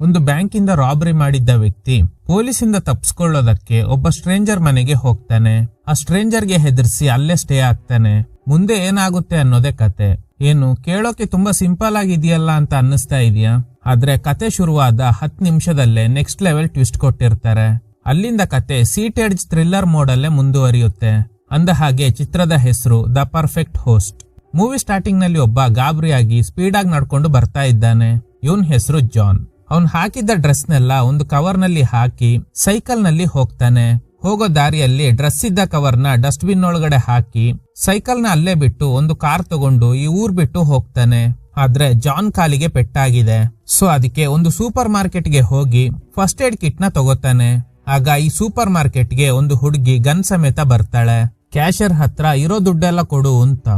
ಒಂದು ಬ್ಯಾಂಕಿಂದ ರಾಬರಿ ಮಾಡಿದ್ದ ವ್ಯಕ್ತಿ ಪೊಲೀಸಿಂದ ತಪ್ಪಿಸ್ಕೊಳ್ಳೋದಕ್ಕೆ ಒಬ್ಬ ಸ್ಟ್ರೇಂಜರ್ ಮನೆಗೆ ಹೋಗ್ತಾನೆ. ಆ ಸ್ಟ್ರೇಂಜರ್ಗೆ ಹೆದರ್ಸಿ ಅಲ್ಲೇ ಸ್ಟೇ ಆಗ್ತಾನೆ. ಮುಂದೆ ಏನಾಗುತ್ತೆ ಅನ್ನೋದೇ ಕತೆ. ಏನು ಕೇಳೋಕೆ ತುಂಬಾ ಸಿಂಪಲ್ ಆಗಿದೆಯಲ್ಲ ಅಂತ ಅನ್ನಿಸ್ತಾ ಇದೆಯಾ? ಆದ್ರೆ ಕತೆ ಶುರುವಾದ 10 ನಿಮಿಷದಲ್ಲೇ ನೆಕ್ಸ್ಟ್ ಲೆವೆಲ್ ಟ್ವಿಸ್ಟ್ ಕೊಟ್ಟಿರ್ತಾರೆ. ಅಲ್ಲಿಂದ ಕತೆ ಸೀಟ್ ಎಡ್ಜ್ ಥ್ರಿಲ್ಲರ್ ಮೋಡ್ ಅಲ್ಲೇ ಮುಂದುವರಿಯುತ್ತೆ. ಅಂದ ಹಾಗೆ ಚಿತ್ರದ ಹೆಸರು the perfect host. Movie starting ನಲ್ಲಿ ಒಬ್ಬ ಗಾಬರಿಯಾಗಿ ಸ್ಪೀಡ್ ಆಗಿ ನಡ್ಕೊಂಡು ಬರ್ತಾ ಇದ್ದಾನೆ. ಇವನ್ ಹೆಸರು ಜಾನ್. ಅವನ್ ಹಾಕಿದ್ದ ಡ್ರೆಸ್ ನೆಲ್ಲ ಒಂದು ಕವರ್ ನಲ್ಲಿ ಹಾಕಿ ಸೈಕಲ್ ನಲ್ಲಿ ಹೋಗ್ತಾನೆ. ಹೋಗೋ ದಾರಿಯಲ್ಲಿ ಡ್ರೆಸ್ ಇದ್ದ ಕವರ್ನ ಡಸ್ಟ್ ಬಿನ್ ಒಳಗಡೆ ಹಾಕಿ ಸೈಕಲ್ ನ ಅಲ್ಲೇ ಬಿಟ್ಟು ಒಂದು ಕಾರ್ ತಗೊಂಡು ಈ ಊರ್ ಬಿಟ್ಟು ಹೋಗ್ತಾನೆ. ಆದ್ರೆ ಜಾನ್ ಕಾಲಿಗೆ ಪೆಟ್ಟಾಗಿದೆ. ಸೊ ಅದಕ್ಕೆ ಒಂದು ಸೂಪರ್ ಮಾರ್ಕೆಟ್ ಗೆ ಹೋಗಿ ಫಸ್ಟ್ ಏಡ್ ಕಿಟ್ ನ ತಗೋತಾನೆ. ಆಗ ಈ ಸೂಪರ್ ಮಾರ್ಕೆಟ್ ಗೆ ಒಂದು ಹುಡುಗಿ ಗನ್ ಸಮೇತ ಬರ್ತಾಳೆ. ಕ್ಯಾಶಿಯರ್ ಹತ್ರ ಇರೋ ದುಡ್ಡೆಲ್ಲ ಕೊಡು ಅಂತ.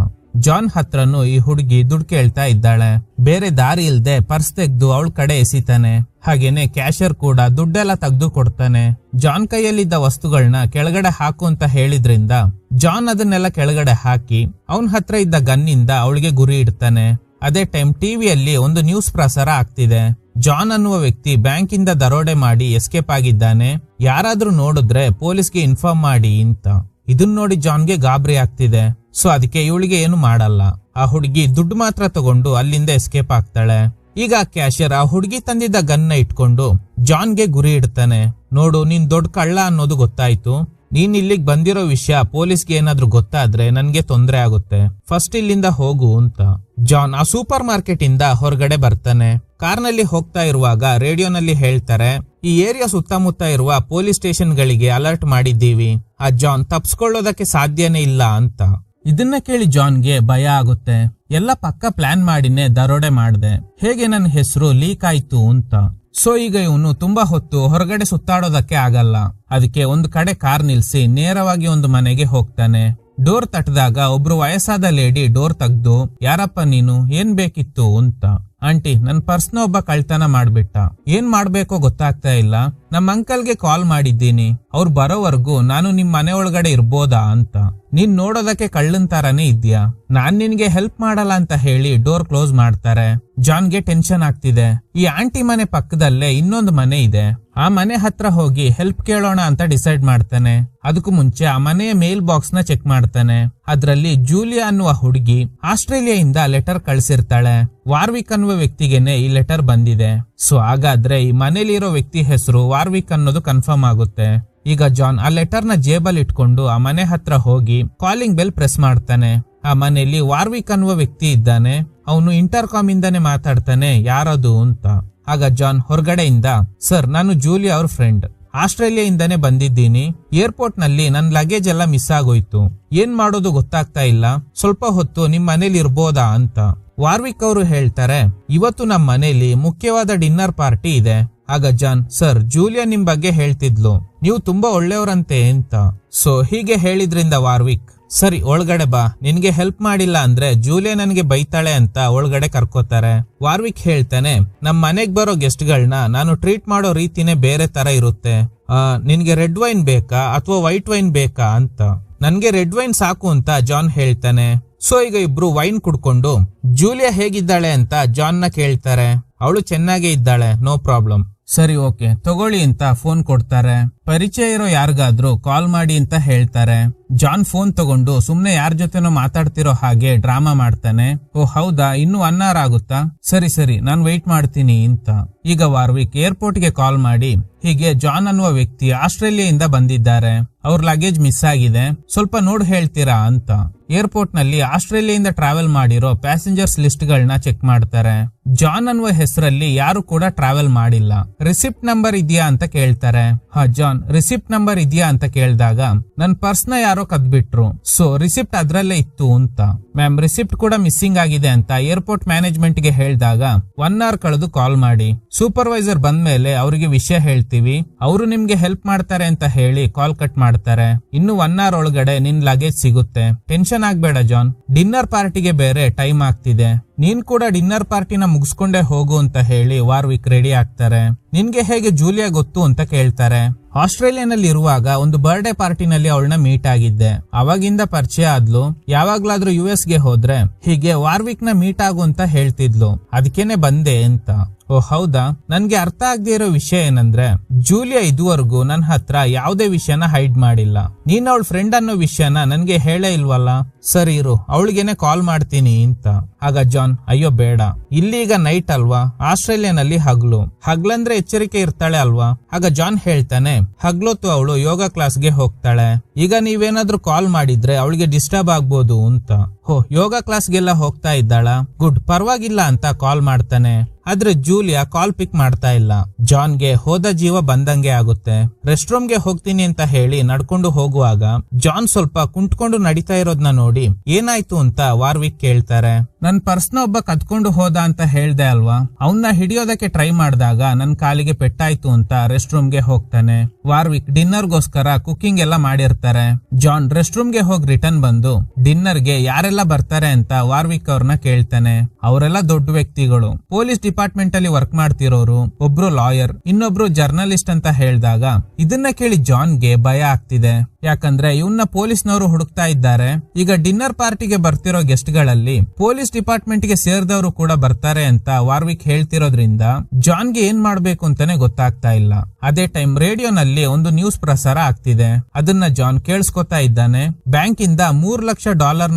ಜಾನ್ ಹತ್ರನು ಈ ಹುಡುಗಿ ದುಡ್ಡು ಕೇಳ್ತಾ ಇದ್ದಾಳೆ. ಬೇರೆ ದಾರಿ ಇಲ್ದೆ ಪರ್ಸ್ ತೆಗ್ದು ಅವಳ ಕಡೆ ಎಸಿತಾನೆ. ಹಾಗೇನೆ ಕ್ಯಾಶಿಯರ್ ಕೂಡ ದುಡ್ಡೆಲ್ಲ ತೆಗ್ದು ಕೊಡ್ತಾನೆ. ಜಾನ್ ಕೈಯಲ್ಲಿದ್ದ ವಸ್ತುಗಳನ್ನ ಕೆಳಗಡೆ ಹಾಕು ಅಂತ ಹೇಳಿದ್ರಿಂದ ಜಾನ್ ಅದನ್ನೆಲ್ಲ ಕೆಳಗಡೆ ಹಾಕಿ ಅವನ್ ಹತ್ರ ಇದ್ದ ಗನ್ನಿಂದ ಅವಳಿಗೆ ಗುರಿ ಇಡ್ತಾನೆ. ಅದೇ ಟೈಮ್ ಟಿವಿಯಲ್ಲಿ ಒಂದು ನ್ಯೂಸ್ ಪ್ರಸಾರ ಆಗ್ತಿದೆ. ಜಾನ್ ಅನ್ನುವ ವ್ಯಕ್ತಿ ಬ್ಯಾಂಕ್ ಇಂದ ದರೋಡೆ ಮಾಡಿ ಎಸ್ಕೇಪ್ ಆಗಿದ್ದಾನೆ. ಯಾರಾದ್ರೂ ನೋಡಿದ್ರೆ ಪೊಲೀಸ್ಗೆ ಇನ್ಫಾರ್ಮ್ ಮಾಡಿ ಅಂತ. ಇದನ್ನ ನೋಡಿ ಜಾನ್ಗೆ ಗಾಬರಿ ಆಗ್ತಿದೆ. ಸೊ ಅದಕ್ಕೆ ಇವಳಿಗೆ ಏನು ಮಾಡಲ್ಲ. ಆ ಹುಡುಗಿ ದುಡ್ಡು ಮಾತ್ರ ತಗೊಂಡು ಅಲ್ಲಿಂದ ಎಸ್ಕೇಪ್ ಆಗ್ತಾಳೆ. ಈಗ ಕ್ಯಾಶಿಯರ್ ಆ ಹುಡುಗಿ ತಂದಿದ್ದ ಗನ್ನ ಇಟ್ಕೊಂಡು ಜಾನ್ಗೆ ಗುರಿ ಇಡ್ತಾನೆ. ನೋಡು, ನೀನ್ ದೊಡ್ಡ ಕಳ್ಳ ಅನ್ನೋದು ಗೊತ್ತಾಯ್ತು. ನೀನ್ ಇಲ್ಲಿಗೆ ಬಂದಿರೋ ವಿಷಯ ಪೊಲೀಸ್ಗೆ ಏನಾದ್ರೂ ಗೊತ್ತಾದ್ರೆ ನನ್ಗೆ ತೊಂದ್ರೆ ಆಗುತ್ತೆ. ಫಸ್ಟ್ ಇಲ್ಲಿಂದ ಹೋಗು ಅಂತ. ಜಾನ್ ಆ ಸೂಪರ್ ಮಾರ್ಕೆಟ್ ಇಂದ ಹೊರಗಡೆ ಬರ್ತಾನೆ. ಕಾರ್ನಲ್ಲಿ ಹೋಗ್ತಾ ಇರುವಾಗ ರೇಡಿಯೋನಲ್ಲಿ ಹೇಳ್ತಾರೆ, ಈ ಏರಿಯಾ ಸುತ್ತಮುತ್ತ ಇರುವ ಪೊಲೀಸ್ ಸ್ಟೇಷನ್ ಗಳಿಗೆ ಅಲರ್ಟ್ ಮಾಡಿದ್ದೀವಿ. ಆ ಜಾನ್ ತಪ್ಸ್ಕೊಳ್ಳೋದಕ್ಕೆ ಸಾಧ್ಯನೇ ಇಲ್ಲ ಅಂತ. ಇದನ್ನ ಕೇಳಿ ಜಾನ್ಗೆ ಭಯ ಆಗುತ್ತೆ. ಎಲ್ಲ ಪಕ್ಕ ಪ್ಲಾನ್ ಮಾಡಿನೇ ದರೋಡೆ ಮಾಡ್ದೆ, ಹೇಗೆ ನನ್ನ ಹೆಸರು ಲೀಕ್ ಆಯ್ತು ಅಂತ. ಸೊ ಈಗ ಇವನು ತುಂಬಾ ಹೊತ್ತು ಹೊರಗಡೆ ಸುತ್ತಾಡೋದಕ್ಕೆ ಆಗಲ್ಲ. ಅದಕ್ಕೆ ಒಂದು ಕಡೆ ಕಾರ್ ನಿಲ್ಸಿ ನೇರವಾಗಿ ಒಂದು ಮನೆಗೆ ಹೋಗ್ತಾನೆ. ಡೋರ್ ತಟ್ಟದಾಗ ಒಬ್ರು ವಯಸ್ಸಾದ ಲೇಡಿ ಡೋರ್ ತೆಗ್ದು, ಯಾರಪ್ಪ ನೀನು, ಏನ್ ಬೇಕಿತ್ತು ಅಂತ. ಆಂಟಿ, ನನ್ ಪರ್ಸ್ನ ಒಬ್ಬ ಕಳ್ತನ ಮಾಡ್ಬಿಟ್ಟ, ಏನ್ ಮಾಡ್ಬೇಕೋ ಗೊತ್ತಾಗ್ತಾ ಇಲ್ಲ. ನಮ್ಮ ಅಂಕಲ್ಗೆ ಕಾಲ್ ಮಾಡಿದ್ದೀನಿ, ಅವ್ರು ಬರೋವರೆಗೂ ನಾನು ನಿಮ್ ಮನೆ ಒಳಗಡೆ ಇರ್ಬೋದಾ ಅಂತ. ನೀನ್ ನೋಡೋದಕ್ಕೆ ಕಳ್ಳನ್ ತರಾನೇ ಇದ್ಯಾ, ನಾನ್ ನಿನ್ಗೆ ಹೆಲ್ಪ್ ಮಾಡಲ್ಲ ಅಂತ ಹೇಳಿ ಡೋರ್ ಕ್ಲೋಸ್ ಮಾಡ್ತಾರೆ. ಜಾನ್ಗೆ ಟೆನ್ಷನ್ ಆಗ್ತಿದೆ. ಈ ಆಂಟಿ ಮನೆ ಪಕ್ಕದಲ್ಲೇ ಇನ್ನೊಂದು ಮನೆ ಇದೆ. ಆ ಮನೆ ಹತ್ರ ಹೋಗಿ ಹೆಲ್ಪ್ ಕೇಳೋಣ ಅಂತ ಡಿಸೈಡ್ ಮಾಡ್ತಾನೆ. ಅದಕ್ಕೂ ಮುಂಚೆ ಆ ಮನೆಯ ಮೇಲ್ ಬಾಕ್ಸ್ ನ ಚೆಕ್ ಮಾಡ್ತಾನೆ. ಅದ್ರಲ್ಲಿ ಜೂಲಿಯಾ ಅನ್ನುವ ಹುಡುಗಿ ಆಸ್ಟ್ರೇಲಿಯಾದಿಂದ ಲೆಟರ್ ಕಳ್ಸಿರ್ತಾಳೆ. ವಾರ್ವಿಕ್ ಅನ್ನುವ ವ್ಯಕ್ತಿಗೆನೆ ಈ ಲೆಟರ್ ಬಂದಿದೆ. ಸೊ ಹಾಗಾದ್ರೆ ಈ ಮನೇಲಿರೋ ವ್ಯಕ್ತಿ ಹೆಸರು ವಾರ್ವಿಕ್ ಅನ್ನೋದು ಕನ್ಫರ್ಮ್ ಆಗುತ್ತೆ. ಈಗ ಜಾನ್ ಆ ಲೆಟರ್ ನ ಜೇಬಲ್ ಇಟ್ಕೊಂಡು ಆ ಮನೆ ಹತ್ರ ಹೋಗಿ ಕಾಲಿಂಗ್ ಬೆಲ್ ಪ್ರೆಸ್ ಮಾಡ್ತಾನೆ. ಆ ಮನೆಯಲ್ಲಿ ವಾರ್ವಿಕ್ ಅನ್ನುವ ವ್ಯಕ್ತಿ ಇದ್ದಾನೆ. ಅವನು ಇಂಟರ್ಕಾಮ್ ಇಂದಾನೆ ಮಾತಾಡ್ತಾನೆ, ಯಾರದು ಅಂತ. ಆಗ ಜಾನ್ ಹೊರಗಡೆಯಿಂದ, ಸರ್, ನಾನು ಜೂಲಿಯಾ ಅವ್ರ ಫ್ರೆಂಡ್, ಆಸ್ಟ್ರೇಲಿಯಾದಿಂದಾನೆ ಬಂದಿದ್ದೀನಿ. ಏರ್ಪೋರ್ಟ್ ನಲ್ಲಿ ನನ್ ಲಗೇಜ್ ಎಲ್ಲ ಮಿಸ್ ಆಗೋಯ್ತು, ಏನ್ ಮಾಡೋದು ಗೊತ್ತಾಗ್ತಾ ಇಲ್ಲ, ಸ್ವಲ್ಪ ಹೊತ್ತು ನಿಮ್ ಮನೇಲಿ ಇರ್ಬೋದಾ ಅಂತ. ವಾರ್ವಿಕ್ ಅವರು ಹೇಳ್ತಾರೆ, ಇವತ್ತು ನಮ್ ಮನೇಲಿ ಮುಖ್ಯವಾದ ಡಿನ್ನರ್ ಪಾರ್ಟಿ ಇದೆ. ಆಗ ಜಾನ್, ಸರ್, ಜೂಲಿಯಾ ನಿಮ್ ಬಗ್ಗೆ ಹೇಳ್ತಿದ್ಲು, ನೀವು ತುಂಬಾ ಒಳ್ಳೆಯವರಂತೆ ಅಂತ. ಸೊ ಹೀಗೆ ಹೇಳಿದ್ರಿಂದ ವಾರ್ವಿಕ್, ಸರಿ ಒಳಗಡೆ ಬಾ, ನಿನ್ಗೆ ಹೆಲ್ಪ್ ಮಾಡಿಲ್ಲ ಅಂದ್ರೆ ಜೂಲಿಯಾ ನನಗೆ ಬೈತಾಳೆ ಅಂತ ಒಳಗಡೆ ಕರ್ಕೋತಾರೆ. ವಾರ್ವಿಕ್ ಹೇಳ್ತಾನೆ, ನಮ್ ಮನೆಗ್ ಬರೋ ಗೆಸ್ಟ್ ಗಳನ್ನ ನಾನು ಟ್ರೀಟ್ ಮಾಡೋ ರೀತಿನೇ ಬೇರೆ ತರ ಇರುತ್ತೆ. ನಿನ್ಗೆ ರೆಡ್ ವೈನ್ ಬೇಕಾ ಅಥವಾ ವೈಟ್ ವೈನ್ ಬೇಕಾ ಅಂತ. ನನ್ಗೆ ರೆಡ್ ವೈನ್ ಸಾಕು ಅಂತ ಜಾನ್ ಹೇಳ್ತಾನೆ. ಸೊ ಈಗ ಇಬ್ರು ವೈನ್ ಕುಡ್ಕೊಂಡು ಜೂಲಿಯಾ ಹೇಗಿದ್ದಾಳೆ ಅಂತ ಜಾನ್ ನ ಕೇಳ್ತಾರೆ. ಅವಳು ಚೆನ್ನಾಗೇ ಇದ್ದಾಳೆ, ನೋ ಪ್ರಾಬ್ಲಮ್. ಸರಿ, ಓಕೆ, ತಗೊಳ್ಳಿ ಅಂತ ಫೋನ್ ಕೊಡ್ತಾರೆ. ಪರಿಚಯ ಇರೋ ಯಾರಿಗಾದ್ರೂ ಕಾಲ್ ಮಾಡಿ ಅಂತ ಹೇಳ್ತಾರೆ. ಜಾನ್ ಫೋನ್ ತಗೊಂಡು ಸುಮ್ನೆ ಯಾರ ಜೊತೆನೋ ಮಾತಾಡ್ತಿರೋ ಹಾಗೆ ಡ್ರಾಮಾ ಮಾಡ್ತಾನೆ. ಓ ಹೌದಾ, ಇನ್ನು 1 hour ಆಗುತ್ತಾ, ಸರಿ ನಾನ್ ವೆಯ್ಟ್ ಮಾಡ್ತೀನಿ ಅಂತ. ಈಗ ವಾರ್ವಿಕ್ ಏರ್ಪೋರ್ಟ್ ಗೆ ಕಾಲ್ ಮಾಡಿ, ಹೀಗೆ ಜಾನ್ ಅನ್ನುವ ವ್ಯಕ್ತಿ ಆಸ್ಟ್ರೇಲಿಯಾದಿಂದ ಬಂದಿದ್ದಾರೆ, ಅವ್ರ ಲಗೇಜ್ ಮಿಸ್ ಆಗಿದೆ, ಸ್ವಲ್ಪ ನೋಡ್ ಹೇಳ್ತೀರಾ ಅಂತ. ಏರ್ಪೋರ್ಟ್ ನಲ್ಲಿ ಆಸ್ಟ್ರೇಲಿಯಾದಿಂದ ಟ್ರಾವೆಲ್ ಮಾಡಿರೋ ಪ್ಯಾಸೆಂಜರ್ಸ್ ಲಿಸ್ಟ್ ಗಳನ್ನ ಚೆಕ್ ಮಾಡ್ತಾರೆ. ಜಾನ್ ಅನ್ನುವ ಹೆಸರಲ್ಲಿ ಯಾರು ಕೂಡ ಟ್ರಾವೆಲ್ ಮಾಡಿಲ್ಲ. ರಿಸಿಪ್ಟ್ ನಂಬರ್ ಇದೆಯಾ ಅಂತ ಕೇಳ್ತಾರೆ. ಜಾನ್, ರಿಸಿಪ್ಟ್ ನಂಬರ್ ಇದೆಯಾ ಅಂತ ಕೇಳಿದಾಗ, ನನ್ ಪರ್ಸ್ ನ ಯಾರೋ ಕದ್ಬಿಟ್ರು, ಸೊ ರಿಸಿಪ್ಟ್ ಅದ್ರಲ್ಲೇ ಇತ್ತು ಅಂತ. ಮ್ಯಾಮ್, ರಿಸಿಪ್ಟ್ ಕೂಡ ಮಿಸ್ಸಿಂಗ್ ಆಗಿದೆ ಅಂತ ಏರ್ಪೋರ್ಟ್ ಮ್ಯಾನೇಜ್ಮೆಂಟ್ ಗೆ ಹೇಳಿದಾಗ 1 hour ಕಳೆದು ಕಾಲ್ ಮಾಡಿ, ಸೂಪರ್ವೈಸರ್ ಬಂದ್ಮೇಲೆ ಅವರಿಗೆ ವಿಷಯ ಹೇಳ್ತೀವಿ, ಅವರು ನಿಮ್ಗೆ ಹೆಲ್ಪ್ ಮಾಡ್ತಾರೆ ಅಂತ ಹೇಳಿ ಕಾಲ್ ಕಟ್ ಮಾಡ್ತಾರೆ. ಇನ್ನು 1 hour ಒಳಗಡೆ ನಿನ್ ಲಗೇಜ್ ಸಿಗುತ್ತೆ, ಟೆನ್ಷನ್ ಆಗ್ಬೇಡ ಜಾನ್, ಡಿನ್ನರ್ ಪಾರ್ಟಿಗೆ ಬೇರೆ ಟೈಮ್ ಆಗ್ತಿದೆ, ನೀನ್ ಕೂಡ ಡಿನ್ನರ್ ಪಾರ್ಟಿನ ಮುಗಿಸ್ಕೊಂಡೇ ಹೋಗು ಅಂತ ಹೇಳಿ ವಾರ್ವಿಕ್ ರೆಡಿ ಆಗ್ತಾರೆ. ನಿನ್ಗೆ ಹೇಗೆ ಜೂಲಿಯಾ ಗೊತ್ತು ಅಂತ ಕೇಳ್ತಾರೆ. ಆಸ್ಟ್ರೇಲಿಯಾನಲ್ಲಿ ಇರುವಾಗ ಒಂದು ಬರ್ಡೇ ಪಾರ್ಟಿನಲ್ಲಿ ಅವಳನ್ನ ಮೀಟ್ ಆಗಿದ್ದೆ, ಅವಾಗಿಂದ ಪರಿಚಯ ಆದ್ಲು. ಯಾವಾಗ್ಲಾದ್ರೂ US ಗೆ ಹೋದ್ರೆ ಹೀಗೆ ವಾರ್ವಿಕ್ ನ ಮೀಟ್ ಆಗು ಅಂತ ಹೇಳ್ತಿದ್ಲು, ಅದಕ್ಕೇನೆ ಬಂದೆ ಅಂತ. ಓ ಹೌದಾ, ನನ್ಗೆ ಅರ್ಥ ಆಗದೆ ಇರೋ ವಿಷಯ ಏನಂದ್ರೆ ಜೂಲಿಯಾ ಇದುವರೆಗೂ ನನ್ನ ಹತ್ರ ಯಾವುದೇ ವಿಷಯನ ಹೈಡ್ ಮಾಡಿಲ್ಲ. ನೀನ್ ಅವಳ ಫ್ರೆಂಡ್ ಅನ್ನೋ ವಿಷಯನ ನನ್ಗೆ ಹೇಳೇ ಇಲ್ವಲ್ಲ. ಸರಿ ಇರು, ಅವಳಿಗೇನೆ ಕಾಲ್ ಮಾಡ್ತೀನಿ ಅಂತ. ಆಗ ಜಾನ್, ಅಯ್ಯೋ ಬೇಡ, ಇಲ್ಲೀಗ ನೈಟ್ ಅಲ್ವಾ, ಆಸ್ಟ್ರೇಲಿಯಾನಲ್ಲಿ ಹಗ್ಲಂದ್ರೆ ಎಚ್ಚರಿಕೆ ಇರ್ತಾಳೆ ಅಲ್ವಾ. ಆಗ ಜಾನ್ ಹೇಳ್ತಾನೆ, ಹಗ್ಲೊತ್ತು ಅವಳು ಯೋಗ ಕ್ಲಾಸ್ಗೆ ಹೋಗ್ತಾಳೆ, ಈಗ ನೀವೇನಾದ್ರೂ ಕಾಲ್ ಮಾಡಿದ್ರೆ ಅವಳಿಗೆ ಡಿಸ್ಟರ್ಬ್ ಆಗ್ಬೋದು ಅಂತ. ಹೋ, ಯೋಗ ಕ್ಲಾಸ್ಗೆಲ್ಲ ಹೋಗ್ತಾ ಇದ್ದಾಳ, ಗುಡ್, ಪರವಾಗಿಲ್ಲ ಅಂತ ಕಾಲ್ ಮಾಡ್ತಾನೆ. ಆದ್ರೆ ಜೂಲಿಯಾ ಕಾಲ್ ಪಿಕ್ ಮಾಡ್ತಾ ಇಲ್ಲ. ಜಾನ್ಗೆ ಹೋದ ಜೀವ ಬಂದಂಗೆ ಆಗುತ್ತೆ. ರೆಸ್ಟ್ ರೂಮ್ಗೆ ಹೋಗ್ತೀನಿ ಅಂತ ಹೇಳಿ ನಡ್ಕೊಂಡು ಹೋಗುವಾಗ ಜಾನ್ ಸ್ವಲ್ಪ ಕುಂಟ್ಕೊಂಡು ನಡೀತಾ ಇರೋದ್ನ ನೋಡಿ ಏನಾಯ್ತು ಅಂತ ವಾರ್ವಿಕ್ ಕೇಳ್ತಾರೆ. ನನ್ ಪರ್ಸ್ನ ಒಬ್ಬ ಕದ್ಕೊಂಡು ಹೋದ ಅಂತ ಹೇಳ್ದೆ ಅಲ್ವಾ, ಅವನ್ನ ಹಿಡಿಯೋದಕ್ಕೆ ಟ್ರೈ ಮಾಡಿದಾಗ ನನ್ ಕಾಲಿಗೆ ಪೆಟ್ಟಾಯ್ತು ಅಂತ ರೆಸ್ಟ್ ರೂಮ್ಗೆ ಹೋಗ್ತಾನೆ. ವಾರ್ವಿಕ್ ಡಿನ್ನರ್ಗೋಸ್ಕರ ಕುಕಿಂಗ್ ಎಲ್ಲ ಮಾಡಿರ್ತಾರೆ. ಜಾನ್ ರೆಸ್ಟ್ ರೂಮ್ಗೆ ಹೋಗಿ ರಿಟರ್ನ್ ಬಂದು ಡಿನ್ನರ್ಗೆ ಯಾರೆಲ್ಲ ಬರ್ತಾರೆ ಅಂತ ವಾರ್ವಿಕ್ ಅವ್ರನ್ನ ಕೇಳ್ತಾನೆ. ಅವರೆಲ್ಲ ದೊಡ್ಡ ವ್ಯಕ್ತಿಗಳು, ಪೊಲೀಸ್ ಡಿಪಾರ್ಟ್ಮೆಂಟ್ ಅಲ್ಲಿ ವರ್ಕ್ ಮಾಡ್ತಿರೋರು, ಒಬ್ರು ಲಾಯರ್, ಇನ್ನೊಬ್ರು ಜರ್ನಲಿಸ್ಟ್ ಅಂತ ಹೇಳಿದಾಗ ಇದನ್ನ ಕೇಳಿ ಜಾನ್ಗೆ ಭಯ ಆಗ್ತಿದೆ. ಯಾಕಂದ್ರೆ ಇವನ್ನ ಪೊಲೀಸ್ನವರು ಹುಡುಕ್ತಾ ಇದ್ದಾರೆ. ಈಗ ಡಿನ್ನರ್ ಪಾರ್ಟಿಗೆ ಬರ್ತಿರೋ ಗೆಸ್ಟ್ ಗಳಲ್ಲಿ ಪೊಲೀಸ್ ಡಿಪಾರ್ಟ್ಮೆಂಟ್ ಗೆ ಸೇರಿದವರು ಕೂಡ ಬರ್ತಾರೆ ಅಂತ ವಾರ್ವಿಕ್ ಹೇಳ್ತಿರೋದ್ರಿಂದ ಜಾನ್ಗೆ ಏನ್ ಮಾಡ್ಬೇಕು ಅಂತಾನೆ ಗೊತ್ತಾಗ್ತಾ ಇಲ್ಲ. ಅದೇ ಟೈಮ್ ರೇಡಿಯೋನಲ್ಲಿ ಒಂದು ನ್ಯೂಸ್ ಪ್ರಸಾರ ಆಗ್ತಿದೆ. ಅದನ್ನ ಜಾನ್ ಕೇಳಿಸ್ಕೊತಾ ಇದ್ದಾನೆ. ಬ್ಯಾಂಕ್ ಇಂದ $3 ಲಕ್ಷ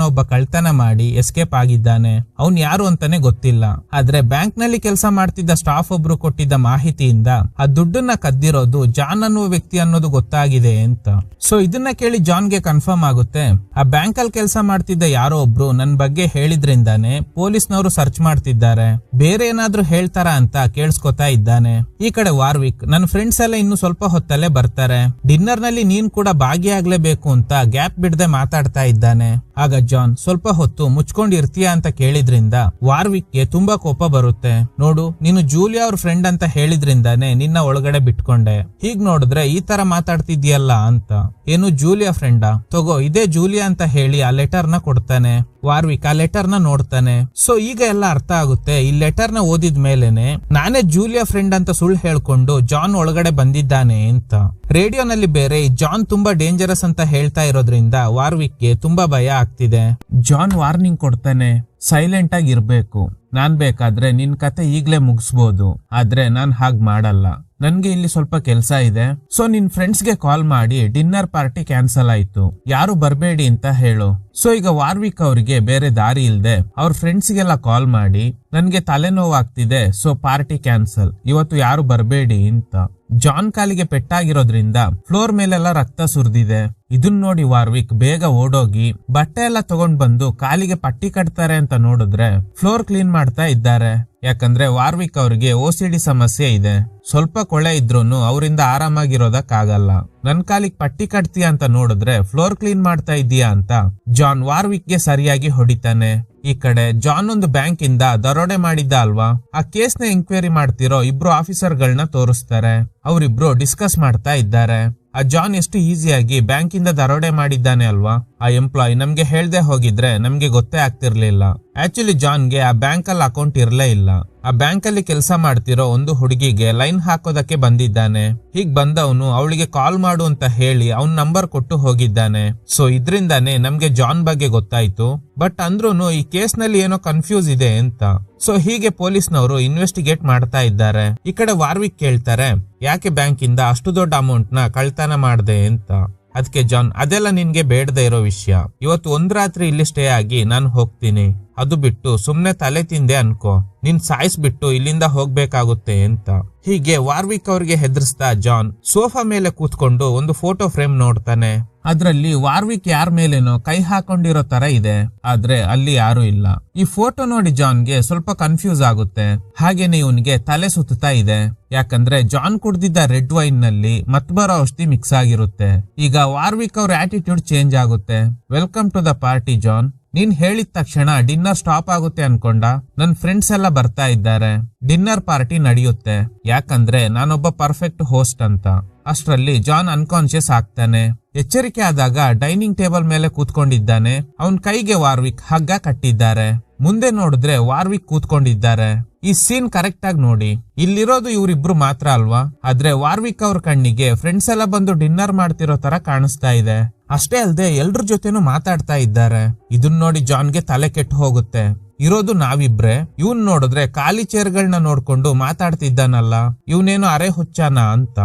ಒಬ್ಬ ಕಳ್ತನ ಮಾಡಿ ಎಸ್ಕೇಪ್ ಆಗಿದ್ದಾನೆ. ಅವ್ನ್ ಯಾರು ಅಂತಾನೆ ಗೊತ್ತಿಲ್ಲ. ಆದ್ರೆ ಬ್ಯಾಂಕ್ ನಲ್ಲಿ ಕೆಲಸ ಮಾಡ್ತಿದ್ದ ಸ್ಟಾಫ್ ಒಬ್ರು ಕೊಟ್ಟಿದ್ದ ಮಾಹಿತಿಯಿಂದ ಆ ದುಡ್ಡನ್ನ ಕದ್ದಿರೋದು ಜಾನ್ ಅನ್ನುವ ವ್ಯಕ್ತಿ ಅನ್ನೋದು ಗೊತ್ತಾಗಿದೆ ಅಂತ. ಸೊ ಇದನ್ನ ಕೇಳಿ ಜಾನ್ಗೆ ಕನ್ಫರ್ಮ್ ಆಗುತ್ತೆ, ಆ ಬ್ಯಾಂಕ್ ಅಲ್ಲಿ ಕೆಲಸ ಮಾಡ್ತಿದ್ದ ಯಾರೋ ಒಬ್ರು ನನ್ ಬಗ್ಗೆ ಹೇಳಿದ್ರಿಂದಾನೆ ಪೊಲೀಸ್ನವರು ಸರ್ಚ್ ಮಾಡ್ತಿದ್ದಾರೆ, ಬೇರೆ ಏನಾದ್ರೂ ಹೇಳ್ತಾರ ಅಂತ ಕೇಳಿಸ್ಕೊತಾ ಇದ್ದಾನೆ. ಈ ಕಡೆ ವಾರ್ವಿಕ್, ನನ್ನ ಫ್ರೆಂಡ್ಸ್ ಎಲ್ಲ ಇನ್ನು ಸ್ವಲ್ಪ ಹೊತ್ತಲ್ಲೇ ಬರ್ತಾರೆ, ಡಿನ್ನರ್ ನಲ್ಲಿ ನೀನ್ ಕೂಡ ಭಾಗಿಯಾಗ್ಲೇಬೇಕು ಅಂತ ಗ್ಯಾಪ್ ಬಿಡದೆ ಮಾತಾಡ್ತಾ ಇದ್ದಾನೆ. ಆಗ ಜಾನ್, ಸ್ವಲ್ಪ ಹೊತ್ತು ಮುಚ್ಕೊಂಡಿರ್ತೀಯ ಅಂತ ಕೇಳಿದ್ರಿಂದ ವಾರ್ವಿಕ್ಗೆ ತುಂಬಾ ಕೋಪ ಬರುತ್ತೆ. ನೋಡು, ನೀನು ಜೂಲಿಯಾ ಅವ್ರ ಫ್ರೆಂಡ್ ಅಂತ ಹೇಳಿದ್ರಿಂದಾನೆ ನಿನ್ನ ಒಳಗಡೆ ಬಿಟ್ಕೊಂಡೆ, ಹೀಗ್ ನೋಡಿದ್ರೆ ಈ ತರ ಮಾತಾಡ್ತಿದ್ಯಲ್ಲ ಅಂತ. ಏನು ಜೂಲಿಯಾ ಫ್ರೆಂಡಾ? ತಗೋ, ಇದೇ ಜೂಲಿಯಾ ಅಂತ ಹೇಳಿ ಆ ಲೆಟರ್ ನ ಕೊಡ್ತಾನೆ. ವಾರ್ವಿಕ್ ಆ ಲೆಟರ್ ನ ನೋಡ್ತಾನೆ. ಸೊ ಈಗ ಎಲ್ಲ ಅರ್ಥ ಆಗುತ್ತೆ, ಈ ಲೆಟರ್ ನ ಓದಿದ ಮೇಲೆನೆ ನಾನೇ ಜೂಲಿಯಾ ಫ್ರೆಂಡ್ ಅಂತ ಸುಳ್ಳು ಹೇಳ್ಕೊಂಡು ಜಾನ್ ಒಳಗಡೆ ಬಂದಿದ್ದಾನೆ ಅಂತ. ರೇಡಿಯೋನಲ್ಲಿ ಬೇರೆ ಜಾನ್ ತುಂಬಾ ಡೇಂಜರಸ್ ಅಂತ ಹೇಳ್ತಾ ಇರೋದ್ರಿಂದ ವಾರ್ವಿಕ್ಗೆ ತುಂಬಾ ಭಯ ಆಗ್ತಿದೆ. ಜಾನ್ ವಾರ್ನಿಂಗ್ ಕೊಡ್ತಾನೆ, ಸೈಲೆಂಟ್ ಆಗಿ ಇರ್ಬೇಕು, ನಾನ್ ಬೇಕಾದ್ರೆ ನಿನ್ ಕತೆ ಈಗ್ಲೇ ಮುಗಿಸ್ಬೋದು, ಆದ್ರೆ ನಾನ್ ಹಾಗ್ ಮಾಡಲ್ಲ, ನನ್ಗೆ ಇಲ್ಲಿ ಸ್ವಲ್ಪ ಕೆಲ್ಸ ಇದೆ. ಸೊ ನಿನ್ ಫ್ರೆಂಡ್ಸ್ಗೆ ಕಾಲ್ ಮಾಡಿ ಡಿನ್ನರ್ ಪಾರ್ಟಿ ಕ್ಯಾನ್ಸಲ್ ಆಯ್ತು, ಯಾರು ಬರ್ಬೇಡಿ ಅಂತ ಹೇಳು. ಸೊ ಈಗ ವಾರ್ವಿಕ್ ಅವರಿಗೆ ಬೇರೆ ದಾರಿ ಇಲ್ದೆ ಅವ್ರ ಫ್ರೆಂಡ್ಸ್ಗೆಲ್ಲ ಕಾಲ್ ಮಾಡಿ ನನ್ಗೆ ತಲೆನೋವಾಗ್ತಿದೆ, ಸೊ ಪಾರ್ಟಿ ಕ್ಯಾನ್ಸಲ್, ಇವತ್ತು ಯಾರು ಬರ್ಬೇಡಿ ಅಂತ. ಜಾನ್ ಕಾಲಿಗೆ ಪೆಟ್ಟಾಗಿರೋದ್ರಿಂದ ಫ್ಲೋರ್ ಮೇಲೆಲ್ಲ ರಕ್ತ ಸುರಿದಿದೆ. ಇದನ್ ನೋಡಿ ವಾರ್ವಿಕ್ ಬೇಗ ಓಡೋಗಿ ಬಟ್ಟೆ ಎಲ್ಲ ತಗೊಂಡ್ ಬಂದು ಕಾಲಿಗೆ ಪಟ್ಟಿ ಕಟ್ತಾರೆ ಅಂತ ನೋಡಿದ್ರೆ ಫ್ಲೋರ್ ಕ್ಲೀನ್ ಮಾಡ್ತಾ ಇದ್ದಾರೆ. ಯಾಕಂದ್ರೆ ವಾರ್ವಿಕ್ ಅವ್ರಿಗೆ OCD ಸಮಸ್ಯೆ ಇದೆ. ಸ್ವಲ್ಪ ಕೊಳೆ ಇದ್ರೂನು ಅವರಿಂದ ಆರಾಮಾಗಿರೋದಕ್ಕಾಗಲ್ಲ. ನನ್ ಕಾಲಿಗೆ ಪಟ್ಟಿ ಕಟ್ತೀಯ ಅಂತ ನೋಡಿದ್ರೆ ಫ್ಲೋರ್ ಕ್ಲೀನ್ ಮಾಡ್ತಾ ಇದೀಯಾ ಅಂತ ಜಾನ್ ವಾರ್ವಿಕ್ಗೆ ಸರಿಯಾಗಿ ಹೊಡಿತಾನೆ. ಈ ಕಡೆ ಜಾನ್ ಒಂದು ಬ್ಯಾಂಕ್ ಇಂದ ದರೋಡೆ ಮಾಡಿದ್ದ ಅಲ್ವಾ, ಆ ಕೇಸ್ ನ ಎಂಕ್ವೈರಿ ಮಾಡ್ತಿರೋ ಇಬ್ರು ಆಫೀಸರ್ ಗಳನ್ನ ತೋರಿಸ್ತಾರೆ. ಅವರಿಬ್ರು ಡಿಸ್ಕಸ್ ಮಾಡ್ತಾ ಇದ್ದಾರೆ. ಆ ಜಾನ್ ಎಷ್ಟು ಈಸಿಯಾಗಿ ಬ್ಯಾಂಕ್ ಇಂದ ದರೋಡೆ ಮಾಡಿದ್ದಾನೆ ಅಲ್ವಾ. ಆ ಎಂಪ್ಲಾಯ್ ನಮ್ಗೆ ಹೇಳ್ದೆ ಹೋಗಿದ್ರೆ ನಮ್ಗೆ ಗೊತ್ತೇ ಆಗ್ತಿರ್ಲಿಲ್ಲ. ಆಕ್ಚುಲಿ ಜಾನ್ಗೆ ಆ ಬ್ಯಾಂಕ್ ಅಲ್ಲಿ ಅಕೌಂಟ್ ಇರ್ಲೇ ಇಲ್ಲ. ಆ ಬ್ಯಾಂಕ್ ಅಲ್ಲಿ ಕೆಲಸ ಮಾಡ್ತಿರೋ ಒಂದು ಹುಡುಗಿಗೆ ಲೈನ್ ಹಾಕೋದಕ್ಕೆ ಬಂದಿದ್ದಾನೆ. ಹೀಗ್ ಬಂದವನು ಅವಳಿಗೆ ಕಾಲ್ ಮಾಡು ಅಂತ ಹೇಳಿ ಅವನ್ ನಂಬರ್ ಕೊಟ್ಟು ಹೋಗಿದ್ದಾನೆ. ಸೊ ಇದ್ರಿಂದಾನೆ ನಮ್ಗೆ ಜಾನ್ ಬಗ್ಗೆ ಗೊತ್ತಾಯ್ತು. ಬಟ್ ಅಂದ್ರೂನು ಈ ಕೇಸ್ ನಲ್ಲಿ ಏನೋ ಕನ್ಫ್ಯೂಸ್ ಇದೆ ಅಂತ. ಸೊ ಹೀಗೆ ಪೊಲೀಸ್ನವರು ಇನ್ವೆಸ್ಟಿಗೇಟ್ ಮಾಡ್ತಾ ಇದ್ದಾರೆ. ಈ ಕಡೆ ವಾರ್ವಿಕ್ ಕೇಳ್ತಾರೆ, ಯಾಕೆ ಬ್ಯಾಂಕ್ ಇಂದ ಅಷ್ಟು ದೊಡ್ಡ ಅಮೌಂಟ್ ನ ಕಳ್ತನ ಮಾಡ್ದೆ ಅಂತ. ಅದಕ್ಕೆ ಜಾನ್, ಅದೆಲ್ಲ ನಿನ್ಗೆ ಬೇಡದೇ ಇರೋ ವಿಷಯ, ಇವತ್ತು ಒಂದ್ ರಾತ್ರಿ ಇಲ್ಲಿ ಸ್ಟೇ ಆಗಿ ನಾನು ಹೋಗ್ತೀನಿ, ಅದು ಬಿಟ್ಟು ಸುಮ್ನೆ ತಲೆ ತಿಂದೆ ಅನ್ಕೋ, ನಿನ್ ಸಾಯಿಸ್ಬಿಟ್ಟು ಇಲ್ಲಿಂದ ಹೋಗ್ಬೇಕಾಗುತ್ತೆ ಅಂತ. ಹೀಗೆ ವಾರ್ವಿಕ್ ಅವ್ರಿಗೆ ಹೆದರ್ಸ್ತಾ ಜಾನ್ ಸೋಫಾ ಮೇಲೆ ಕೂತ್ಕೊಂಡು ಒಂದು ಫೋಟೋ ಫ್ರೇಮ್ ನೋಡ್ತಾನೆ. ಅದ್ರಲ್ಲಿ ವಾರ್ವಿಕ್ ಯಾರ ಮೇಲೇನೋ ಕೈ ಹಾಕೊಂಡಿರೋ ತರ ಇದೆ, ಆದ್ರೆ ಅಲ್ಲಿ ಯಾರು ಇಲ್ಲ. ಈ ಫೋಟೋ ನೋಡಿ ಜಾನ್ಗೆ ಸ್ವಲ್ಪ ಕನ್ಫ್ಯೂಸ್ ಆಗುತ್ತೆ. ಹಾಗೇನೆ ಇವನ್ಗೆ ತಲೆ ಸುತ್ತಾ ಇದೆ. ಯಾಕಂದ್ರೆ ಜಾನ್ ಕುಡ್ದಿದ್ದ ರೆಡ್ ವೈನ್ ನಲ್ಲಿ ಮತ್ಬರೋ ಔಷಧಿ ಮಿಕ್ಸ್ ಆಗಿರುತ್ತೆ. ಈಗ ವಾರ್ವಿಕ್ ಅವ್ರ ಆಟಿಟ್ಯೂಡ್ ಚೇಂಜ್ ಆಗುತ್ತೆ. Welcome to the party John, ನೀನ್ ಹೇಳಿದ ತಕ್ಷಣ ಡಿನ್ನರ್ ಸ್ಟಾಪ್ ಆಗುತ್ತೆ ಅನ್ಕೊಂಡ, ನನ್ ಫ್ರೆಂಡ್ಸ್ ಎಲ್ಲ ಬರ್ತಾ ಇದ್ದಾರೆ, ಡಿನ್ನರ್ ಪಾರ್ಟಿ ನಡೆಯುತ್ತೆ, ಯಾಕಂದ್ರೆ ನಾನೊಬ್ಬ ಪರ್ಫೆಕ್ಟ್ ಹೋಸ್ಟ್ ಅಂತ. ಅಷ್ಟರಲ್ಲಿ ಜಾನ್ ಅನ್ಕಾನ್ಶಿಯಸ್ ಆಗ್ತಾನೆ. ಎಚ್ಚರಿಕೆ ಆದಾಗ ಡೈನಿಂಗ್ ಟೇಬಲ್ ಮೇಲೆ ಕೂತ್ಕೊಂಡಿದ್ದಾನೆ. ಅವನ್ ಕೈಗೆ ವಾರ್ವಿಕ್ ಹಗ್ಗ ಕಟ್ಟಿದ್ದಾರೆ. ಮುಂದೆ ನೋಡಿದ್ರೆ ವಾರ್ವಿಕ್ ಕೂತ್ಕೊಂಡಿದ್ದಾರೆ. ಈ ಸೀನ್ ಕರೆಕ್ಟ್ ಆಗಿ ನೋಡಿ, ಇಲ್ಲಿರೋದು ಇವ್ರಿಬ್ರು ಮಾತ್ರ ಅಲ್ವಾ, ಆದ್ರೆ ವಾರ್ವಿಕ್ ಅವ್ರ ಕಣ್ಣಿಗೆ ಫ್ರೆಂಡ್ಸ್ ಎಲ್ಲ ಬಂದು ಡಿನ್ನರ್ ಮಾಡ್ತಿರೋ ತರ ಕಾಣಿಸ್ತಾ ಇದೆ. ಅಷ್ಟೇ ಅಲ್ಲದೆ ಎಲ್ರ ಜೊತೆನೂ ಮಾತಾಡ್ತಾ ಇದ್ದಾರೆ. ಇದನ್ನ ನೋಡಿ ಜಾನ್ಗೆ ತಲೆ ಕೆಟ್ಟು ಹೋಗುತ್ತೆ. ಇರೋದು ನಾವಿಬ್ರೆ. ಇವನ್ ನೋಡಿದ್ರೆ ಖಾಲಿ ಚೇರ್ಗಳನ್ನ ನೋಡ್ಕೊಂಡು ಮಾತಾಡ್ತಿದ್ದಾನಲ್ಲ, ಇವನೇನು ಅರೆ ಹುಚ್ಚಾನ ಅಂತ.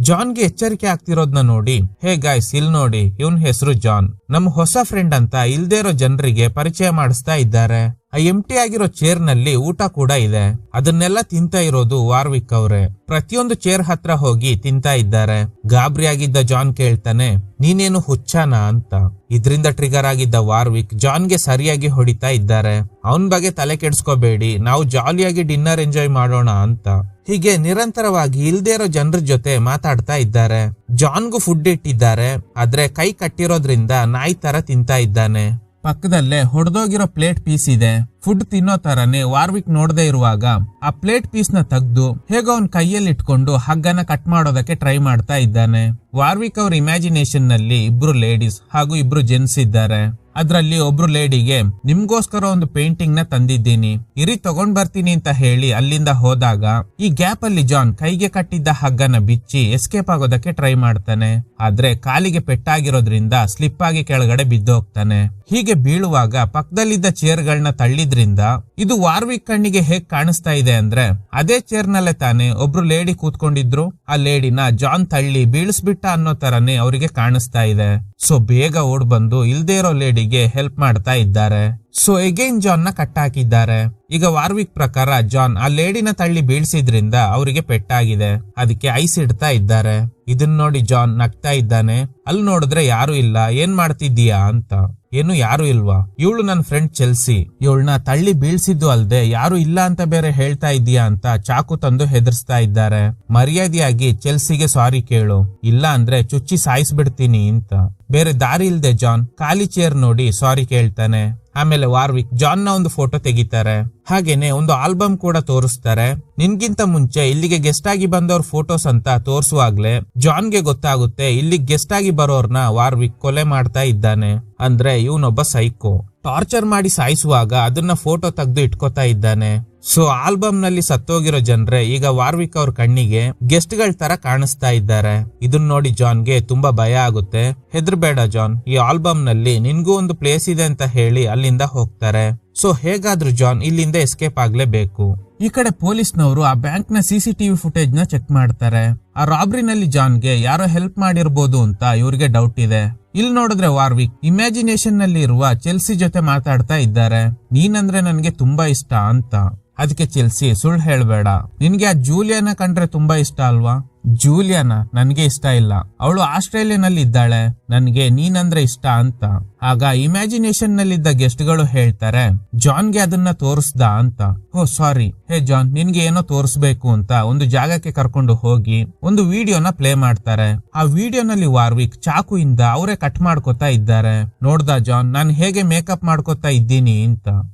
ಜಾನ್ಗೆ ಎಚ್ಚರಿಕೆ ಆಗ್ತಿರೋದ್ನ ನೋಡಿ, ಹೇ ಗಾಯ್ಸ್ ಇಲ್ ನೋಡಿ, ಇವನ್ ಹೆಸರು ಜಾನ್, ನಮ್ ಹೊಸ ಫ್ರೆಂಡ್ ಅಂತ ಇಲ್ದೇ ಇರೋ ಜನರಿಗೆ ಪರಿಚಯ ಮಾಡಿಸ್ತಾ ಇದ್ದಾರೆ. ಆ ಎಂಟಿ ಆಗಿರೋ ಚೇರ್ ನಲ್ಲಿ ಊಟ ಕೂಡ ಇದೆ. ಅದನ್ನೆಲ್ಲ ತಿಂತಾ ಇರೋದು ವಾರ್ವಿಕ್ ಅವ್ರೆ. ಪ್ರತಿಯೊಂದು ಚೇರ್ ಹತ್ರ ಹೋಗಿ ತಿಂತಾ ಇದ್ದಾರೆ. ಗಾಬರಿ ಆಗಿದ್ದ ಜಾನ್ ಕೇಳ್ತಾನೆ, ನೀನೇನು ಹುಚ್ಚಾನ ಅಂತ. ಇದ್ರಿಂದ ಟ್ರಿಗರ್ ಆಗಿದ್ದ ವಾರ್ವಿಕ್ ಜಾನ್ಗೆ ಸರಿಯಾಗಿ ಹೊಡಿತಾ ಇದ್ದಾರೆ. ಅವನ್ ಬಗ್ಗೆ ತಲೆ ಕೆಡ್ಸ್ಕೋಬೇಡಿ, ನಾವು ಜಾಲಿಯಾಗಿ ಡಿನ್ನರ್ ಎಂಜಾಯ್ ಮಾಡೋಣ ಅಂತ. ಹೀಗೆ ನಿರಂತರವಾಗಿ ಇಲ್ದೇ ಇರೋ ಜನರ ಜೊತೆ ಮಾತಾಡ್ತಾ ಇದ್ದಾರೆ. ಜಾನ್ಗೂ ಫುಡ್ ಇಟ್ಟಿದ್ದಾರೆ, ಆದ್ರೆ ಕೈ ಕಟ್ಟಿರೋದ್ರಿಂದ ನಾಯಿ ತರ ತಿಂತಾ ಇದ್ದಾನೆ. ಪಕ್ಕದಲ್ಲೇ ಹೊಡೆದೋಗಿರೋ ಪ್ಲೇಟ್ ಪೀಸ್ ಇದೆ. ಫುಡ್ ತಿನ್ನೋ ತರನೇ ವಾರ್ವಿಕ್ ನೋಡದೆ ಇರುವಾಗ ಆ ಪ್ಲೇಟ್ ಪೀಸ್ ನ ತೆಗ್ದು ಹೇಗೋ ಅವನ್ ಕೈಯಲ್ಲಿ ಇಟ್ಕೊಂಡು ಹಗ್ಗನ ಕಟ್ ಮಾಡೋದಕ್ಕೆ ಟ್ರೈ ಮಾಡ್ತಾ ಇದ್ದಾನೆ. ವಾರ್ವಿಕ್ ಅವ್ರ ಇಮ್ಯಾಜಿನೇಷನ್ ನಲ್ಲಿ ಇಬ್ರು ಲೇಡೀಸ್ ಹಾಗೂ ಇಬ್ರು ಜೆಂಟ್ಸ್ ಇದ್ದಾರೆ. ಅದ್ರಲ್ಲಿ ಒಬ್ರು ಲೇಡಿಗೆ ನಿಮ್ಗೋಸ್ಕರ ಒಂದು ಪೇಂಟಿಂಗ್ ನ ತಂದಿದ್ದೀನಿ, ಇರಿ ತಗೊಂಡ್ ಬರ್ತೀನಿ ಅಂತ ಹೇಳಿ ಅಲ್ಲಿಂದ ಹೋದಾಗ ಈ ಗ್ಯಾಪ್ ಅಲ್ಲಿ ಜಾನ್ ಕೈಗೆ ಕಟ್ಟಿದ್ದ ಹಗ್ಗನ ಬಿಚ್ಚಿ ಎಸ್ಕೇಪ್ ಆಗೋದಕ್ಕೆ ಟ್ರೈ ಮಾಡ್ತಾನೆ. ಆದ್ರೆ ಕಾಲಿಗೆ ಪೆಟ್ಟಾಗಿರೋದ್ರಿಂದ ಸ್ಲಿಪ್ ಆಗಿ ಕೆಳಗಡೆ ಬಿದ್ದೋಗ್ತಾನೆ. ಹೀಗೆ ಬೀಳುವಾಗ ಪಕ್ಕದಲ್ಲಿದ್ದ ಚೇರ್ ಗಳನ್ನ ತಳ್ಳಿದ್ರಿಂದ ಇದು ವಾರ್ವಿಕ್ ಕಣ್ಣಿಗೆ ಹೇಗ್ ಕಾಣಿಸ್ತಾ ಇದೆ ಅಂದ್ರೆ ಅದೇ ಚೇರ್ ನಲ್ಲೇ ತಾನೆ ಒಬ್ರು ಲೇಡಿ ಕೂತ್ಕೊಂಡಿದ್ರು. ಆ ಲೇಡಿನ ಜಾನ್ ತಳ್ಳಿ ಬೀಳಿಸ್ಬಿಟ್ಟ ಅನ್ನೋ ತರನೇ ಅವರಿಗೆ ಕಾಣಿಸ್ತಾ ಇದೆ. ಸೊ ಬೇಗ ಓಡ್ ಬಂದು ಇಲ್ದೇ ಇರೋ ಲೇಡಿಗೆ ಹೆಲ್ಪ್ ಮಾಡ್ತಾ ಇದ್ದಾರೆ. ಸೊ ಎಗೈನ್ ಜಾನ್ ನ ಕಟ್ ಹಾಕಿದ್ದಾರೆ. ಈಗ ವಾರ್ವಿಕ್ ಪ್ರಕಾರ ಜಾನ್ ಆ ಲೇಡಿನ ತಳ್ಳಿ ಬೀಳ್ಸಿದ್ರಿಂದ ಅವರಿಗೆ ಪೆಟ್ಟಾಗಿದೆ, ಅದಕ್ಕೆ ಐಸ್ ಇಡ್ತಾ ಇದ್ದಾರೆ. ಇದನ್ನ ನೋಡಿ ಜಾನ್ ನಗ್ತಾ ಇದ್ದಾನೆ. ಅಲ್ಲಿ ನೋಡಿದ್ರೆ ಯಾರು ಇಲ್ಲ. ಏನ್ ಮಾಡ್ತಿದ್ದೀಯಾ ಅಂತ. ಏನು ಯಾರು ಇಲ್ವಾ? ಇವಳು ನನ್ನ ಫ್ರೆಂಡ್ ಚೆಲ್ಸಿ, ಇವಳನ್ನ ತಳ್ಳಿ ಬೀಳ್ಸಿದ್ದು ಅಲ್ದೆ ಯಾರು ಇಲ್ಲ ಅಂತ ಬೇರೆ ಹೇಳ್ತಾ ಇದೀಯಾ ಅಂತ ಚಾಕು ತಂದು ಹೆದರ್ಸ್ತಾ ಇದ್ದಾರೆ. ಮರ್ಯಾದೆಯಾಗಿ ಚೆಲ್ಸಿಗೆ ಸಾರಿ ಕೇಳು, ಇಲ್ಲ ಅಂದ್ರೆ ಚುಚ್ಚಿ ಸಾಯಿಸ್ಬಿಡ್ತೀನಿ ಅಂತ. ಬೇರೆ ದಾರಿ ಇಲ್ದೆ ಜಾನ್ ಖಾಲಿ ಚೇರ್ ನೋಡಿ ಸಾರಿ ಕೇಳ್ತಾನೆ. ಆಮೇಲೆ ವಾರ್ವಿಕ್ ಜಾನ್ ನ ಒಂದು ಫೋಟೋ ತೆಗಿತಾರೆ. ಹಾಗೇನೆ ಒಂದು ಆಲ್ಬಮ್ ಕೂಡ ತೋರಿಸ್ತಾರೆ. ನಿನ್ಗಿಂತ ಮುಂಚೆ ಇಲ್ಲಿಗೆ ಗೆಸ್ಟ್ ಆಗಿ ಬಂದವ್ರ ಫೋಟೋಸ್ ಅಂತ ತೋರಿಸುವಾಗ್ಲೇ ಜಾನ್ಗೆ ಗೊತ್ತಾಗುತ್ತೆ ಇಲ್ಲಿ ಗೆಸ್ಟ್ ಆಗಿ ಬರೋರ್ನ ವಾರ್ವಿಕ್ ಕೊಲೆ ಮಾಡ್ತಾ ಇದ್ದಾನೆ. ಅಂದ್ರೆ ಇವನೊಬ್ಬ ಸೈಕೋ. ಟಾರ್ಚರ್ ಮಾಡಿ ಸಾಯಿಸುವಾಗ ಅದನ್ನ ಫೋಟೋ ತೆಗೆದು ಇಟ್ಕೋತಾ ಇದ್ದಾನೆ. ಸೊ ಆಲ್ಬಮ್ ನಲ್ಲಿ ಸತ್ತೋಗಿರೋ ಜನರೇ ಈಗ ವಾರ್ವಿಕ್ ಅವ್ರ ಕಣ್ಣಿಗೆ ಗೆಸ್ಟ್ ಗಳ ತರ ಕಾಣಿಸ್ತಾ ಇದ್ದಾರೆ. ಇದನ್ನ ನೋಡಿ ಜಾನ್ಗೆ ತುಂಬಾ ಭಯ ಆಗುತ್ತೆ. ಹೆದರ್ಬೇಡ ಜಾನ್, ಈ ಆಲ್ಬಮ್ ನಲ್ಲಿ ನಿನ್ಗೂ ಒಂದು ಪ್ಲೇಸ್ ಇದೆ ಅಂತ ಹೇಳಿ ಅಲ್ಲಿಂದ ಹೋಗ್ತಾರೆ. ಸೊ ಹೇಗಾದ್ರೂ ಜಾನ್ ಇಲ್ಲಿಂದ ಎಸ್ಕೇಪ್ ಆಗ್ಲೇಬೇಕು. ಈ ಕಡೆ ಪೊಲೀಸ್ನವರು ಆ ಬ್ಯಾಂಕ್ ನ ಸಿಸಿಟಿವಿ ಫುಟೇಜ್ ನ ಚೆಕ್ ಮಾಡ್ತಾರೆ. ಆ ರಾಬ್ರಿನಲ್ಲಿ ಜಾನ್ಗೆ ಯಾರೋ ಹೆಲ್ಪ್ ಮಾಡಿರ್ಬೋದು ಅಂತ ಇವ್ರಿಗೆ ಡೌಟ್ ಇದೆ. ಇಲ್ಲಿ ನೋಡಿದ್ರೆ ವಾರ್ವಿಕ್ ಇಮ್ಯಾಜಿನೇಷನ್ ನಲ್ಲಿ ಇರುವ ಚೆಲ್ಸಿ ಜೊತೆ ಮಾತಾಡ್ತಾ ಇದ್ದಾರೆ. ನೀನಂದ್ರೆ ನನ್ಗೆ ತುಂಬಾ ಇಷ್ಟ ಅಂತ. ಅದಕ್ಕೆ ಚೆಲ್ಸಿ, ಸುಳ್ಳು ಹೇಳ್ಬೇಡ, ನಿನ್ಗೆ ಆ ಜೂಲಿಯಾನ ಕಂಡ್ರೆ ತುಂಬಾ ಇಷ್ಟ ಅಲ್ವಾ? ಜೂಲಿಯಾನ ನನ್ಗೆ ಇಷ್ಟ ಇಲ್ಲ, ಅವಳು ಆಸ್ಟ್ರೇಲಿಯಾನಲ್ಲಿ ಇದ್ದಾಳೆ, ನನ್ಗೆ ನೀನಂದ್ರೆ ಇಷ್ಟ ಅಂತ. ಆಗ ಇಮ್ಯಾಜಿನೇಷನ್ ನಲ್ಲಿದ್ದ ಗೆಸ್ಟ್ ಗಳು ಹೇಳ್ತಾರೆ ಜಾನ್ಗೆ ಅದನ್ನ ತೋರಿಸ್ದ ಅಂತ. ಓ ಸಾರಿ, ಹೇ ಜಾನ್ ನಿನ್ಗೆ ಏನೋ ತೋರಿಸ್ಬೇಕು ಅಂತ ಒಂದು ಜಾಗಕ್ಕೆ ಕರ್ಕೊಂಡು ಹೋಗಿ ಒಂದು ವಿಡಿಯೋನ ಪ್ಲೇ ಮಾಡ್ತಾರೆ. ಆ ವಿಡಿಯೋನಲ್ಲಿ ವಾರ್ವಿಕ್ ಚಾಕುಯಿಂದ ಅವರೇ ಕಟ್ ಮಾಡ್ಕೋತಾ ಇದ್ದಾರೆ. ನೋಡ್ದ ಜಾನ್ ನಾನು ಹೇಗೆ ಮೇಕಪ್ ಮಾಡ್ಕೋತಾ ಇದ್ದೀನಿ ಅಂತ.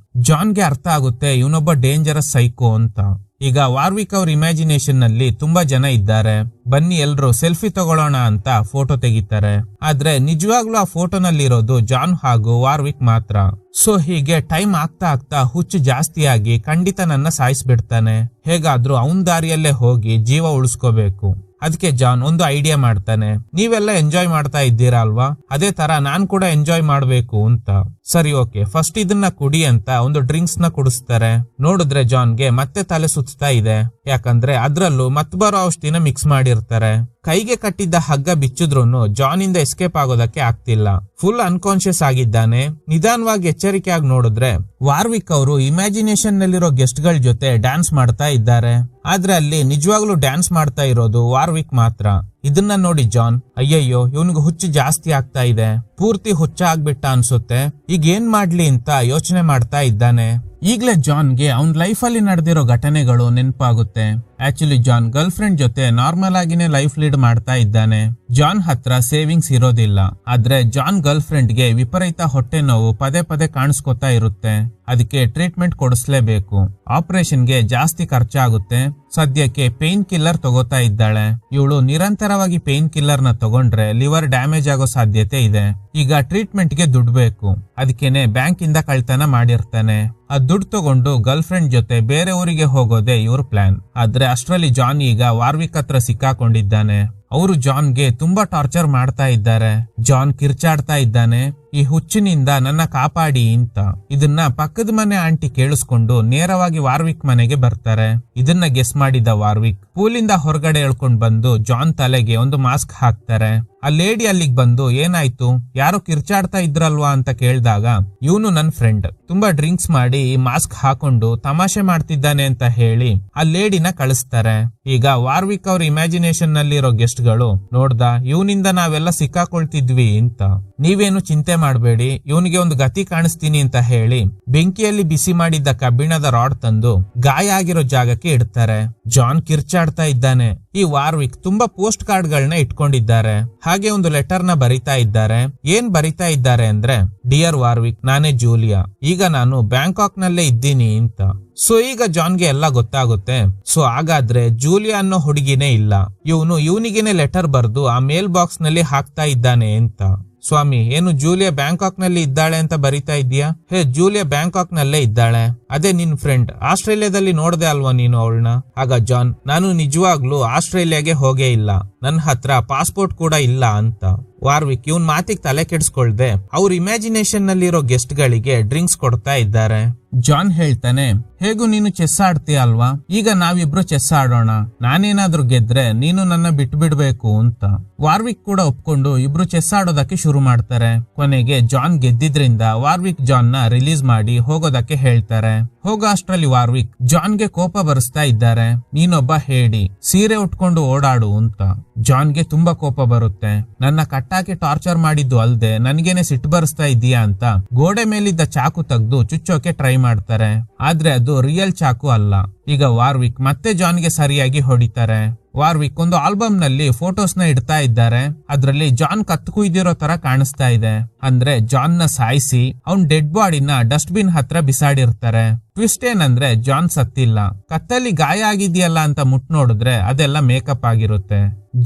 ಜಾನ್ಗೆ ಅರ್ಥ ಆಗುತ್ತೆ ಇವನೊಬ್ಬ ಡೇಂಜರಸ್ ಸೈಕೋ ಅಂತ. ಈಗ ವಾರ್ವಿಕ್ ಅವ್ರ ಇಮ್ಯಾಜಿನೇಷನ್ ನಲ್ಲಿ ತುಂಬಾ ಜನ ಇದ್ದಾರೆ. ಬನ್ನಿ ಎಲ್ರು ಸೆಲ್ಫಿ ತಗೊಳ್ಳೋಣ ಅಂತ ಫೋಟೋ ತೆಗಿತಾರೆ. ಆದ್ರೆ ನಿಜವಾಗ್ಲೂ ಆ ಫೋಟೋನಲ್ಲಿರೋದು ಜಾನ್ ಹಾಗೂ ವಾರ್ವಿಕ್ ಮಾತ್ರ. ಸೊ ಹೀಗೆ ಟೈಮ್ ಆಗ್ತಾ ಆಗ್ತಾ ಹುಚ್ಚು ಜಾಸ್ತಿ ಆಗಿ ಖಂಡಿತ ನನ್ನ ಸಾಯಿಸ್ಬಿಡ್ತಾನೆ. ಹೇಗಾದ್ರೂ ಅವನ್ ದಾರಿಯಲ್ಲೇ ಹೋಗಿ ಜೀವ ಉಳಿಸ್ಕೋಬೇಕು. ಅದಕ್ಕೆ ಜಾನ್ ಒಂದು ಐಡಿಯಾ ಮಾಡ್ತಾನೆ. ನೀವೆಲ್ಲ ಎಂಜಾಯ್ ಮಾಡ್ತಾ ಇದ್ದೀರಾ ಅಲ್ವಾ, ಅದೇ ತರ ನಾನ್ ಕೂಡ ಎಂಜಾಯ್ ಮಾಡ್ಬೇಕು ಅಂತ. ಸರಿ ಓಕೆ, ಫಸ್ಟ್ ಇದನ್ನ ಕುಡಿ ಅಂತ ಒಂದು ಡ್ರಿಂಕ್ಸ್ ನ ಕುಡಿಸ್ತಾರೆ. ನೋಡಿದ್ರೆ ಜಾನ್ಗೆ ಮತ್ತೆ ತಲೆ ಸುತ್ತಾ ಇದೆ. ಯಾಕಂದ್ರೆ ಅದ್ರಲ್ಲೂ ಮತ್ ಬರೋ ಔಷಧಿನ ಮಿಕ್ಸ್ ಮಾಡಿರ್ತಾರೆ. ಕೈಗೆ ಕಟ್ಟಿದ್ದ ಹಗ್ಗ ಬಿಚ್ಚಿದ್ರೂ ಜಾನ್ ಇಂದ ಎಸ್ಕೇಪ್ ಆಗೋದಕ್ಕೆ ಆಗ್ತಿಲ್ಲ. ಫುಲ್ ಅನ್ಕಾನ್ಶಿಯಸ್ ಆಗಿದ್ದಾನೆ. ನಿಧಾನವಾಗಿ ಎಚ್ಚರಿಕೆ ಆಗಿ ನೋಡಿದ್ರೆ ವಾರ್ವಿಕ್ ಅವರು ಇಮ್ಯಾಜಿನೇಷನ್ ನಲ್ಲಿರೋ ಗೆಸ್ಟ್ ಗಳ ಜೊತೆ ಡ್ಯಾನ್ಸ್ ಮಾಡ್ತಾ ಇದ್ದಾರೆ. ಆದ್ರೆ ಅಲ್ಲಿ ನಿಜವಾಗ್ಲೂ ಡ್ಯಾನ್ಸ್ ಮಾಡ್ತಾ ಇರೋದು ವಾರ್ವಿಕ್ ಮಾತ್ರ. ಇದನ್ನ ನೋಡಿ ಜಾನ್, ಅಯ್ಯಯ್ಯೋ ಇವನಿಗೆ ಹುಚ್ಚು ಜಾಸ್ತಿ ಆಗ್ತಾ ಇದೆ, ಪೂರ್ತಿ ಹುಚ್ಚ ಆಗ್ಬಿಟ್ಟ ಅನ್ಸುತ್ತೆ, ಈಗ ಏನ್ ಮಾಡ್ಲಿ ಅಂತ ಯೋಚನೆ ಮಾಡ್ತಾ ಇದ್ದಾನೆ. ಈಗ್ಲೇ ಜಾನ್ಗೆ ಅವನ್ ಲೈಫ್ ಅಲ್ಲಿ ನಡೆದಿರೋ ಘಟನೆಗಳು ನೆನಪಾಗುತ್ತೆ. ಆಕ್ಚುಲಿ ಜಾನ್ ಗರ್ಲ್ ಫ್ರೆಂಡ್ ಜೊತೆ ನಾರ್ಮಲ್ ಆಗಿನೇ ಲೈಫ್ ಲೀಡ್ ಮಾಡ್ತಾ ಇದ್ದಾನೆ. ಜಾನ್ ಹತ್ರ ಸೇವಿಂಗ್ಸ್ ಇರೋದಿಲ್ಲ. ಆದ್ರೆ ಜಾನ್ ಗರ್ಲ್ ಫ್ರೆಂಡ್ ಗೆ ವಿಪರೀತ ಹೊಟ್ಟೆ ನೋವು ಪದೇ ಪದೇ ಕಾಣಿಸ್ಕೊತಾ ಇರುತ್ತೆ. ಅದಕ್ಕೆ ಟ್ರೀಟ್ಮೆಂಟ್ ಕೊಡಿಸ್ಲೇಬೇಕು. ಆಪರೇಷನ್ ಗೆ ಜಾಸ್ತಿ ಖರ್ಚಾಗುತ್ತೆ. ಸದ್ಯಕ್ಕೆ ಪೇನ್ ಕಿಲ್ಲರ್ ತಗೋತಾ ಇದ್ದಾಳೆ. ಇವಳು ನಿರಂತರವಾಗಿ ಪೇನ್ ಕಿಲ್ಲರ್ ನ ತಗೊಂಡ್ರೆ ಲಿವರ್ ಡ್ಯಾಮೇಜ್ ಆಗೋ ಸಾಧ್ಯತೆ ಇದೆ. ಈಗ ಟ್ರೀಟ್ಮೆಂಟ್ ಗೆ ದುಡ್ಡು ಬೇಕು. ಅದಕ್ಕೇನೆ ಬ್ಯಾಂಕ್ ಇಂದ ಕಳ್ತನ ಮಾಡಿರ್ತಾನೆ. ಆ ದುಡ್ಡು ತಗೊಂಡು ಗರ್ಲ್ ಫ್ರೆಂಡ್ ಜೊತೆ ಬೇರೆ ಊರಿಗೆ ಹೋಗೋದೇ ಇವ್ರ ಪ್ಲಾನ್. ಆದ್ರೆ ಅಷ್ಟರಲ್ಲಿ ಜಾನ್ ಈಗ ವಾರ್ವಿಕ್ ಹತ್ರ ಸಿಕ್ಕಾಕೊಂಡಿದ್ದಾನೆ. ಅವರು ಜಾನ್ಗೆ ತುಂಬಾ ಟಾರ್ಚರ್ ಮಾಡ್ತಾ ಇದ್ದಾರೆ. ಜಾನ್ ಕಿರ್ಚಾಡ್ತಾ ಇದ್ದಾನೆ. ಈ ಹುಚ್ಚಿನಿಂದ ನನ್ನ ಕಾಪಾಡಿ ಅಂತ. ಇದನ್ನ ಪಕ್ಕದ ಮನೆ ಆಂಟಿ ಕೇಳಿಸ್ಕೊಂಡು ನೇರವಾಗಿ ವಾರ್ವಿಕ್ ಮನೆಗೆ ಬರ್ತಾರೆ. ಇದನ್ನ ಗೆಸ್ ಮಾಡಿದ ವಾರ್ವಿಕ್ ಪೂಲಿಂದ ಹೊರಗಡೆ ಎಳ್ಕೊಂಡ್ ಬಂದು ಜಾನ್ ತಲೆಗೆ ಒಂದು ಮಾಸ್ಕ್ ಹಾಕ್ತಾರೆ. ಆ ಲೇಡಿ ಅಲ್ಲಿಗೆ ಬಂದು ಏನಾಯ್ತು, ಯಾರೋ ಕಿರ್ಚಾಡ್ತಾ ಇದ್ರಲ್ವಾ ಅಂತ ಕೇಳಿದಾಗ ಇವನು ನನ್ ಫ್ರೆಂಡ್ ತುಂಬಾ ಡ್ರಿಂಕ್ಸ್ ಮಾಡಿ ಈ ಮಾಸ್ಕ್ ಹಾಕೊಂಡು ತಮಾಷೆ ಮಾಡ್ತಿದ್ದಾನೆ ಅಂತ ಹೇಳಿ ಆ ಲೇಡಿನ ಕಳಿಸ್ತಾರೆ. ಈಗ ವಾರ್ವಿಕ್ ಅವ್ರ ಇಮ್ಯಾಜಿನೇಷನ್ ನಲ್ಲಿರೋ ಗೆಸ್ಟ್ ಗಳು ನೋಡ್ದ ಇವನಿಂದ ನಾವೆಲ್ಲ ಸಿಕ್ಕಾಕೊಳ್ತಿದ್ವಿ ಅಂತ. ನೀವೇನು ಚಿಂತೆ ಮಾಡ್ಬೇಡಿ, ಇವನಿಗೆ ಒಂದು ಗತಿ ಕಾಣಿಸ್ತೀನಿ ಅಂತ ಹೇಳಿ ಬೆಂಕಿಯಲ್ಲಿ ಬಿಸಿ ಮಾಡಿದ್ದ ಕಬ್ಬಿಣದ ರಾಡ್ ತಂದು ಗಾಯ ಆಗಿರೋ ಜಾಗಕ್ಕೆ ಇಡ್ತಾರೆ. ಜಾನ್ ಕಿರ್ಚಾಡ್ತಾ ಇದ್ದಾನೆ. ಈ ವಾರ್ವಿಕ್ ತುಂಬಾ ಪೋಸ್ಟ್ ಕಾರ್ಡ್ ಗಳನ್ನ ಇಟ್ಕೊಂಡಿದ್ದಾರೆ. ಹಾಗೆ ಒಂದು ಲೆಟರ್ ನ ಬರಿತಾ ಇದ್ದಾರೆ. ಏನ್ ಬರಿತಾ ಇದ್ದಾರೆ ಅಂದ್ರೆ, ಡಿಯರ್ ವಾರ್ವಿಕ್, ನಾನೇ ಜೂಲಿಯಾ, ಈಗ ನಾನು ಬ್ಯಾಂಕಾಕ್ ನಲ್ಲೇ ಇದ್ದೀನಿ ಅಂತ. ಸೊ ಈಗ ಜಾನ್ಗೆ ಎಲ್ಲ ಗೊತ್ತಾಗುತ್ತೆ. ಸೊ ಹಾಗಾದ್ರೆ ಜೂಲಿಯಾ ಅನ್ನೋ ಹುಡುಗಿನೇ ಇಲ್ಲ, ಇವನಿಗೇನೆ ಲೆಟರ್ ಬರ್ದು ಆ ಮೇಲ್ ಬಾಕ್ಸ್ ನಲ್ಲಿ ಹಾಕ್ತಾ ಇದ್ದಾನೆ ಅಂತ. ಸ್ವಾಮಿ, ಏನು ಜೂಲಿಯಾ ಬ್ಯಾಂಕಾಕ್ ನಲ್ಲಿ ಇದ್ದಾಳೆ ಅಂತ ಬರಿತಾ ಇದೀಯಾ? ಹೇ, ಜೂಲಿಯಾ ಬ್ಯಾಂಕಾಕ್ ನಲ್ಲೇ ಇದ್ದಾಳೆ. ಅದೇ ನಿನ್ ಫ್ರೆಂಡ್ ಆಸ್ಟ್ರೇಲಿಯಾದಲ್ಲಿ ನೋಡ್ದೆ ಅಲ್ವಾ ನೀನು ಅವಳನ್ನ? ಆಗ ಜಾನ್, ನಾನು ನಿಜವಾಗ್ಲೂ ಆಸ್ಟ್ರೇಲಿಯಾಗೆ ಹೋಗೇ ಇಲ್ಲ, ನನ್ನ ಹತ್ರ ಪಾಸ್ಪೋರ್ಟ್ ಕೂಡ ಇಲ್ಲ ಅಂತ. ವಾರ್ವಿಕ್ ಇವನ್ ಮಾತಿಗೆ ತಲೆ ಕೆಡಿಸ್ಕೊಳ್ದೆ ಅವ್ರ ಇಮ್ಯಾಜಿನೇಷನ್ ನಲ್ಲಿರೋ ಗೆಸ್ಟ್ ಗಳಿಗೆ ಡ್ರಿಂಕ್ಸ್ ಕೊಡ್ತಾ ಇದ್ದಾರೆ. ಜಾನ್ ಹೇಳ್ತಾನೆ, ಹೇಗೂ ನೀನು ಚೆಸ್ ಆಡ್ತೀಯ ಅಲ್ವಾ, ಈಗ ನಾವಿಬ್ರು ಚೆಸ್ ಆಡೋಣ, ನಾನೇನಾದ್ರೂ ಗೆದ್ರೆ ನೀನು ನನ್ನ ಬಿಟ್ಬಿಡ್ಬೇಕು ಅಂತ. ವಾರ್ವಿಕ್ ಕೂಡ ಒಪ್ಕೊಂಡು ಇಬ್ರು ಚೆಸ್ ಆಡೋದಕ್ಕೆ ಶುರು ಮಾಡ್ತಾರೆ. ಕೊನೆಗೆ ಜಾನ್ ಗೆದ್ದಿದ್ರಿಂದ ವಾರ್ವಿಕ್ ಜಾನ್ ನ ರಿಲೀಸ್ ಮಾಡಿ ಹೋಗೋದಕ್ಕೆ ಹೇಳ್ತಾರೆ. ಹೋಗೋ ಅಷ್ಟ್ರಲ್ಲಿ ವಾರ್ವಿಕ್ ಜಾನ್ಗೆ ಕೋಪ ಬರಿಸ್ತಾ ಇದ್ದಾರೆ. ನೀನೊಬ್ಬ ಹೇಳಿ, ಸೀರೆ ಉಟ್ಕೊಂಡು ಓಡಾಡು ಅಂತ. ಜಾನ್ಗೆ ತುಂಬಾ ಕೋಪ ಬರುತ್ತೆ. ನನ್ನ ಕಟ್ಟಾಕಿ ಟಾರ್ಚರ್ ಮಾಡಿದ್ದು ಅಲ್ದೆ ನನ್ಗೇನೆ ಸಿಟ್ಟು ಬರಿಸ್ತಾ ಇದೀಯಾ ಅಂತ ಗೋಡೆ ಮೇಲಿದ್ದ ಚಾಕು ತೆಗೆದು ಚುಚ್ಚೋಕೆ ಟ್ರೈ ಮಾಡ್ತಾರೆ. ಆದ್ರೆ ಅದು ರಿಯಲ್ ಚಾಕು ಅಲ್ಲ. ಈಗ ವಾರ್ವಿಕ್ ಮತ್ತೆ ಜಾನ್ಗೆ ಸರಿಯಾಗಿ ಹೊಡಿತಾರೆ. ವಾರ್ವಿಕ್ ಒಂದು ಆಲ್ಬಮ್ ನಲ್ಲಿ ಫೋಟೋಸ್ ನ ಇಡ್ತಾ ಇದ್ದಾರೆ. ಅದ್ರಲ್ಲಿ ಜಾನ್ ಕತ್ತು ಕುಯ್ದಿರೋ ತರ ಕಾಣಿಸ್ತಾ ಇದೆ. ಅಂದ್ರೆ ಜಾನ್ ನ ಸಾಯಿಸಿ ಅವ್ನ್ ಡೆಡ್ ಬಾಡಿನ ಡಸ್ಟ್ ಬಿನ್ ಹತ್ರ ಬಿಸಾಡಿರ್ತಾರೆ. ಟ್ವಿಸ್ಟ್ ಏನಂದ್ರೆ ಜಾನ್ ಸತ್ತಿಲ್ಲ, ಕತ್ತಲ್ಲಿ ಗಾಯ ಆಗಿದೆಯಲ್ಲ ಅಂತ ಮುಟ್ ನೋಡಿದ್ರೆ ಅದೆಲ್ಲ ಮೇಕಪ್ ಆಗಿರುತ್ತೆ.